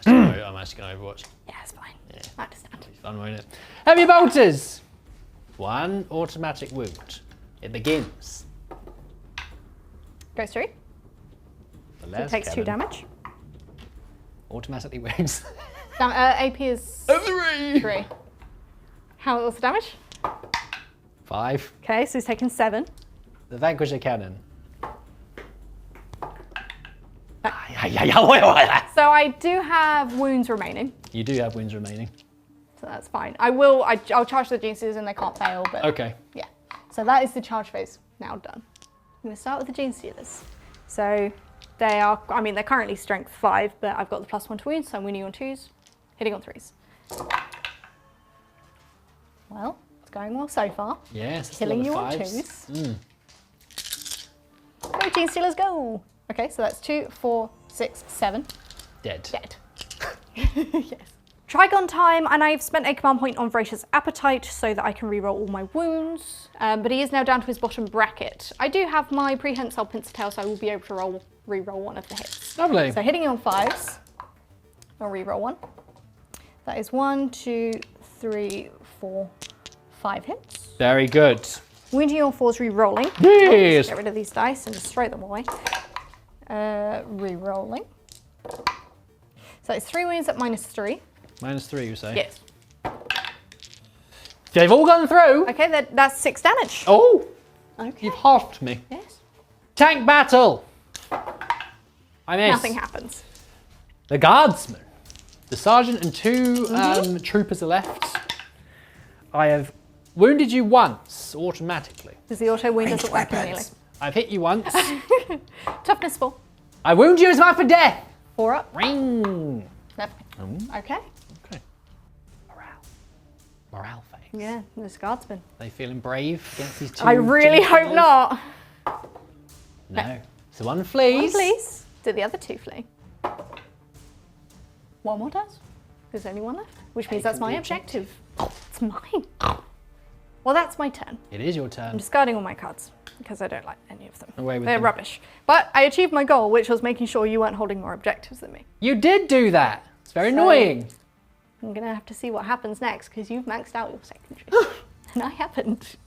I'm actually going to Overwatch. Yeah, it's fine. I understand. It's fun, won't it? Heavy bolters. 1 automatic wound. It begins. Goes through. The It left takes 2 cannon damage. Automatically wounds. AP is 3. How was the damage? 5. Okay, so he's taken 7. The Vanquisher Cannon. So I do have wounds remaining, You do have wounds remaining. so that's fine. I'll charge the Jinxes and they can't fail, but Okay. yeah. So that is the charge phase now done. I'm going to start with the Gene Stealers. So they are, I mean, they're currently strength 5, but I've got the +1 to wounds, so I'm winning on 2s, hitting on 3s. Well, it's going well so far. Yes. it's Killing a you lot on of 5s. 2s. Go Gene Stealers, go! Okay, so that's 2, 4, 6, 7. Dead. Dead. Yes. Trigon time, and I've spent a command point on Voracious Appetite so that I can reroll all my wounds, but he is now down to his bottom bracket. I do have my Prehensile Pincer Tail, so I will be able to reroll one of the hits. Lovely. So hitting on 5s, I'll reroll 1. That is 1, 2, 3, 4, 5 hits. Very good. Wounding on 4s, rerolling. Yes. Get rid of these dice and just throw them away. Rerolling. So it's 3 wounds at -3. -3, you say? Yes. They've all gone through. Okay, that's 6 damage. Oh, Okay. you've halved me. Yes. Tank battle. I miss. Nothing happens. The guardsman. The sergeant and 2 troopers are left. I have wounded you once automatically. Because the auto wound doesn't work immediately. I've hit you once. Toughness 4. I wound you as marked for death. 4 up. Ring. Nope. Okay. Okay. Morale phase. Yeah, this guardsman. They feeling brave against these 2? I really hope Jinxes? not. No. So one flees. Please. Did the other 2 flee? One more does. There's only 1 left, which means that's my objective. It's mine. Well, that's my turn. It is your I'm turn. discarding all my cards because I don't like any of them. Away with They're them. rubbish. But I achieved my goal, which was making sure you weren't holding more objectives than me. You did do that. It's very annoying. I'm gonna have to see what happens next because you've maxed out your secondary, and I haven't.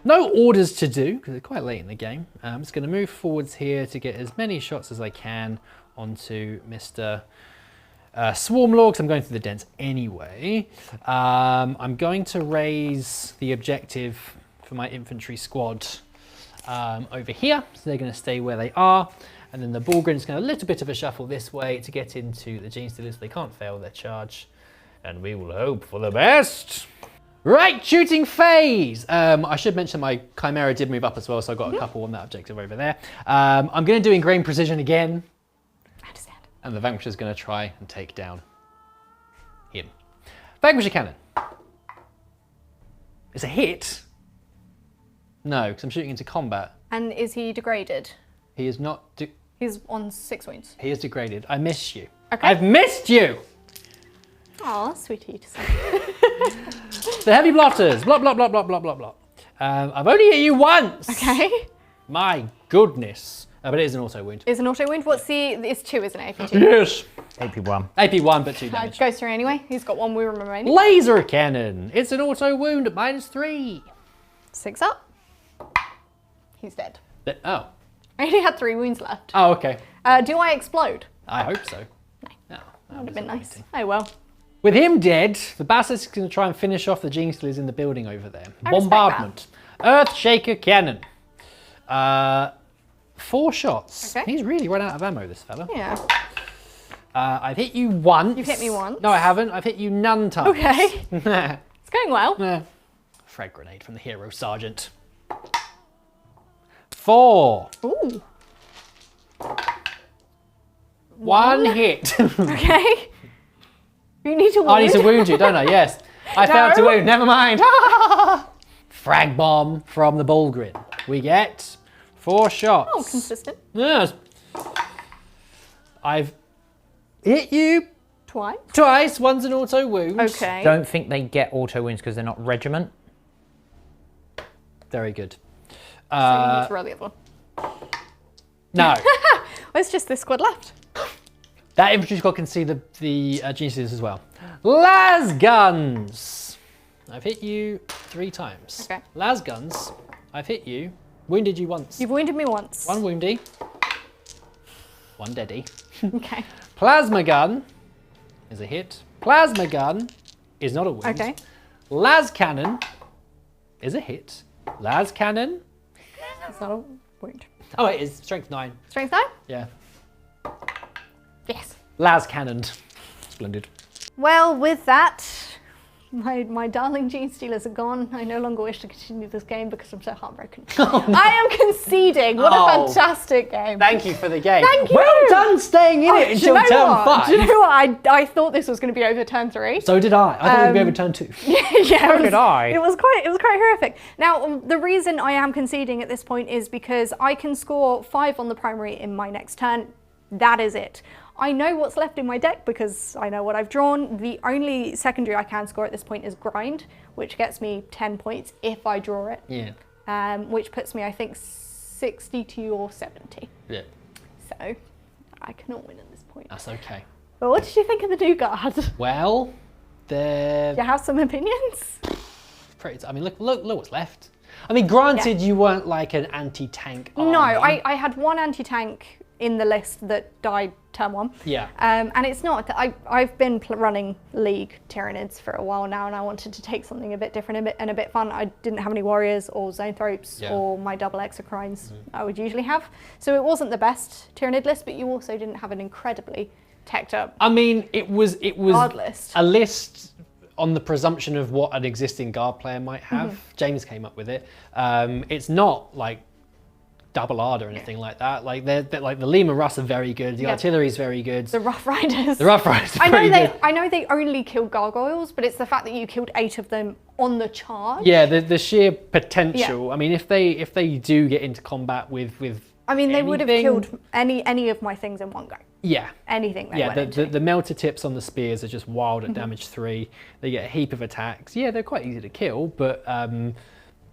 No orders to do, because it's quite late in the game. I'm just going to move forwards here to get as many shots as I can onto Mr. Swarmlord, because I'm going through the dents anyway. I'm going to raise the objective for my infantry squad over here, so they're going to stay where they are. And then the Bullgrin's going to a little bit of a shuffle this way to get into the Gene Stealers. They can't fail their charge, and we will hope for the best. Right, shooting phase. I should mention my Chimera did move up as well, so I've got a couple on that objective over there. I'm going to do Ingrained Precision again. I understand. And the Vanquisher's going to try and take down him. Vanquisher Cannon. It's a hit. No, because I'm shooting into combat. And is he degraded? He is not... He's on 6 wounds. He is degraded. I miss you. Okay. I've missed you! Oh, that's sweet of you to say. The heavy blotters. Blot, blot, blot, blot, blot, blot, blot. I've only hit you once. Okay. My goodness. But it is an auto wound. Is an auto wound? What's the... It's 2, isn't it? AP2. Yes. AP1. AP1, but 2 damage. Goes through anyway. He's got 1 wound remaining. Laser cannon. It's an auto wound at -3. 6 up. He's dead. Oh. I only had 3 wounds left. Oh, okay. Do I explode? I hope so. No. Oh, That would have been nice. Oh well. With him dead, the Basilisk is going to try and finish off the Jinx Stealers in the building over there. I respect Bombardment. Earthshaker cannon. 4 shots. Okay. He's really run out of ammo, this fella. Yeah. I've hit you once. You've hit me once. No, I haven't. I've hit you none times. Okay. It's going well. Frag grenade from the hero sergeant. 4. Ooh. 1 hit. Okay. You need to wound. I need to wound you, don't I? Yes. I failed to No. wound. Never mind. Frag bomb from the Bullgrin. We get 4 shots. Oh, consistent. Yes. I've hit you Twice. twice. One's an auto wound. Okay. Don't think they get auto wounds because they're not regiment. Very good. So you need to roll the other one. No. Well, it's just this squad left. That infantry squad can see the Gene Stealers as well. Las guns. I've hit you 3 times. Okay. Las guns. I've hit you. Wounded you once. You've wounded me once. 1 woundy. 1 deady. Okay. Plasma gun. is a hit. Plasma gun is not a wound. Okay. Las cannon is a hit. Las cannon. That's not a wound. Oh, it is strength 9. Strength 9? Yeah. Yes. Las cannon. Splendid. Well, with that, my darling Gene Stealers are gone. I no longer wish to continue this game because I'm so heartbroken. I am conceding. What a fantastic game. Thank you for the game. Thank you. Well done staying in it do you until know turn what? 5. Do you know what? I thought this was going to be over turn 3. So did I. I thought it would be over turn 2. Yeah, So did I. It was quite horrific. Now, the reason I am conceding at this point is because I can score 5 on the primary in my next turn. That is it. I know what's left in my deck because I know what I've drawn. The only secondary I can score at this point is Grind, which gets me 10 points if I draw it. Yeah. Which puts me, I think, 62 or 70. Yeah. So, I cannot win at this point. That's okay. But what did you think of the new guard? Do Well, they're you have some opinions? pretty. I mean, look what's left. I mean, granted, you weren't like an anti-tank army. No, I had one anti-tank in the list that died turn 1. Yeah. And it's not, I've been running League Tyranids for a while now, and I wanted to take something a bit different and a bit fun. I didn't have any warriors or zoanthropes or my double exocrines I would usually have. So it wasn't the best Tyranid list, but you also didn't have an incredibly teched up I mean, it was guard list. a list on the presumption of what an existing guard player might have. James came up with it. It's not like double ard or anything like that. Like they're like the Lehman Russ are very good. The artillery's very good. The Rough Riders. The Rough Riders are very good. I know they only killed gargoyles, but it's the fact that you killed 8 of them on the charge. Yeah, the sheer potential. I mean, if they do get into combat with I mean, they would have anything- killed any of my things in one go. Yeah. Anything they Yeah, went into. the melter tips on the spears are just wild at damage 3. They get a heap of attacks. Yeah, they're quite easy to kill, but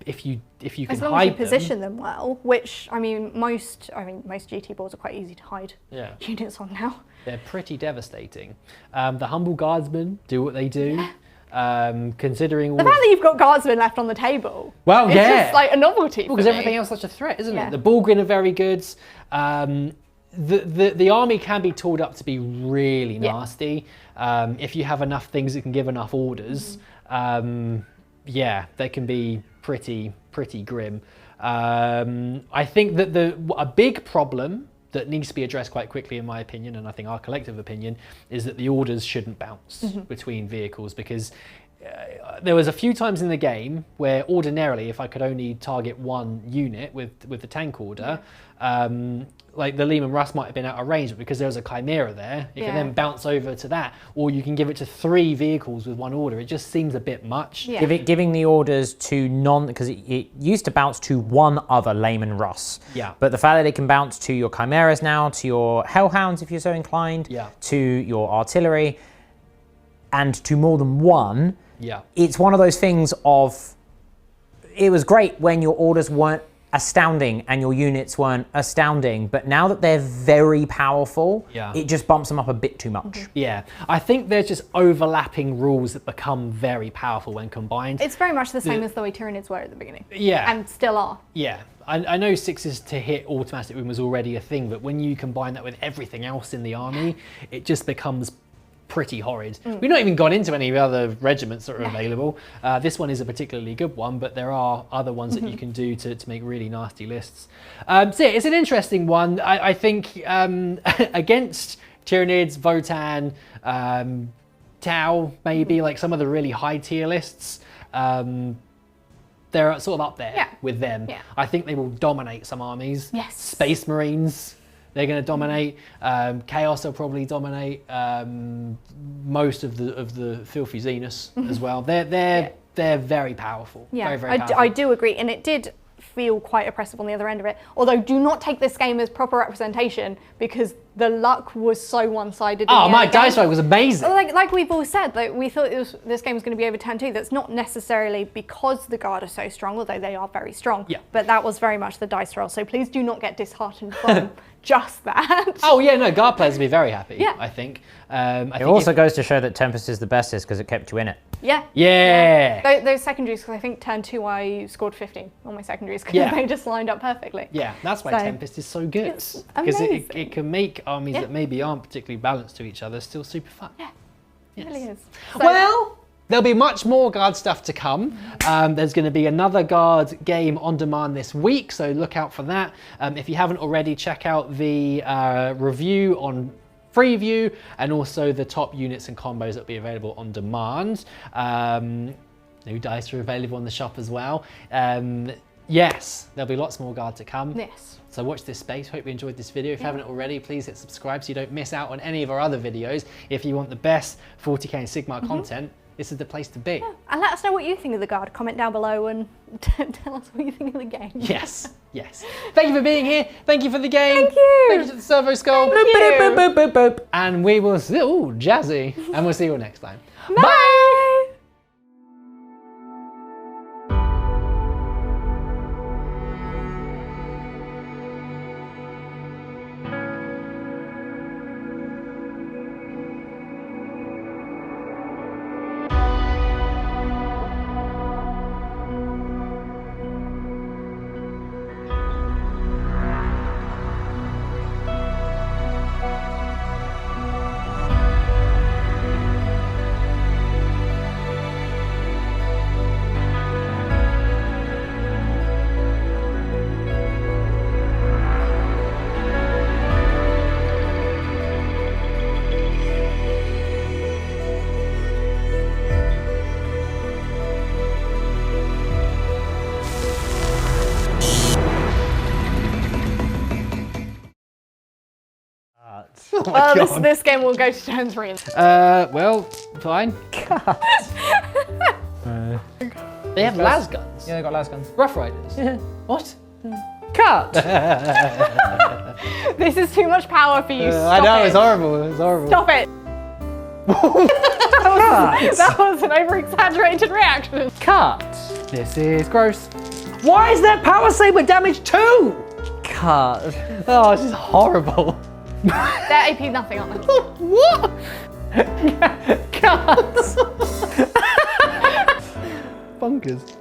if you can As long hide as you position them well, which most GT boards are quite easy to hide Yeah. units on now. they're pretty devastating. The humble guardsmen do what they do. Considering all The fact that you've got guardsmen left on the table, Well, it's yeah. just like a novelty. because everything else is such a threat, isn't Yeah. it? The Bulgrin are very good. The army can be tooled up to be really nasty if you have enough things that can give enough orders. Yeah, they can be pretty grim. I think that a big problem that needs to be addressed quite quickly, in my opinion, and I think our collective opinion, is that the orders shouldn't bounce between vehicles, because there was a few times in the game where ordinarily, if I could only target one unit with the tank order, like the Lehman Russ might have been out of range, but because there was a Chimera there, it can then bounce over to that, or you can give it to 3 vehicles with one order. It just seems a bit much. Yeah. Giving the orders to because it used to bounce to one other Lehman Russ. Yeah. But the fact that it can bounce to your Chimeras now, to your Hellhounds if you're so inclined, to your artillery, and to more than one, it's one of those things of, it was great when your orders weren't astounding and your units weren't astounding, but now that they're very powerful, it just bumps them up a bit too much. Yeah, I think there's just overlapping rules that become very powerful when combined. It's very much the same as the way Tyranids were at the beginning. Yeah. And still are. Yeah, I know 6s to hit automatic win was already a thing, but when you combine that with everything else in the army, it just becomes pretty horrid. We've not even gone into any of the other regiments that are available. This one is a particularly good one, but there are other ones that you can do to make really nasty lists. So yeah, it's an interesting one. I think against Tyranids, Votan, Tau, maybe, like some of the really high tier lists, they're sort of up there with them. Yeah. I think they will dominate some armies. Yes. Space Marines, they're going to dominate. Chaos will probably dominate. Most of the Filthy Zenus as well. They're very powerful. Yeah, very, very powerful. I do agree, and it did feel quite oppressive on the other end of it. Although, do not take this game as proper representation, because the luck was so one-sided. Oh, my dice roll was amazing. Like we've all said, like we thought this game was going to be over turn 2. That's not necessarily because the Guard are so strong, although they are very strong. Yeah. But that was very much the dice roll. So please do not get disheartened from just that. Oh yeah, no, Guard players will be very happy. Yeah. I think. It also goes to show that Tempest is the bestest because it kept you in it. Yeah. Yeah. Those secondaries, because I think turn 2 I scored 15 on my secondaries because they just lined up perfectly. Yeah, that's why Tempest is so good. It's Because amazing. it can make armies that maybe aren't particularly balanced to each other still super fun. Yeah. It really is. So, Well, there'll be much more Guard stuff to come. There's going to be another Guard game on demand this week, so look out for that. If you haven't already, check out the review on Freeview and also the top units and combos that will be available on demand. New dice are available on the shop as well. Yes, there'll be lots more Guard to come. Yes. So watch this space. Hope you enjoyed this video. If you haven't already, please hit subscribe so you don't miss out on any of our other videos. If you want the best 40k and Sigmar content, this is the place to be. Yeah. And let us know what you think of the Guard. Comment down below and tell us what you think of the game. Yes, yes. Thank you for being here. Thank you for the game. Thank you. Thank you to the Servo Skull. Thank you. Boop, boop, boop, boop, boop. And we will see, ooh, jazzy. And we'll see you all next time. Bye. Well, this game will go to turn 3. Well, fine. They have las guns. Yeah, they got las guns. Rough Riders. Yeah. What? Cut! This is too much power for you. I know, Stop it's it. horrible. It's horrible. Stop it. That was an over-exaggerated reaction. Cut! This is gross. Why is that power saber damage 2? Cut. Oh, this is horrible. They're AP nothing, aren't they? What? Cut. Bonkers.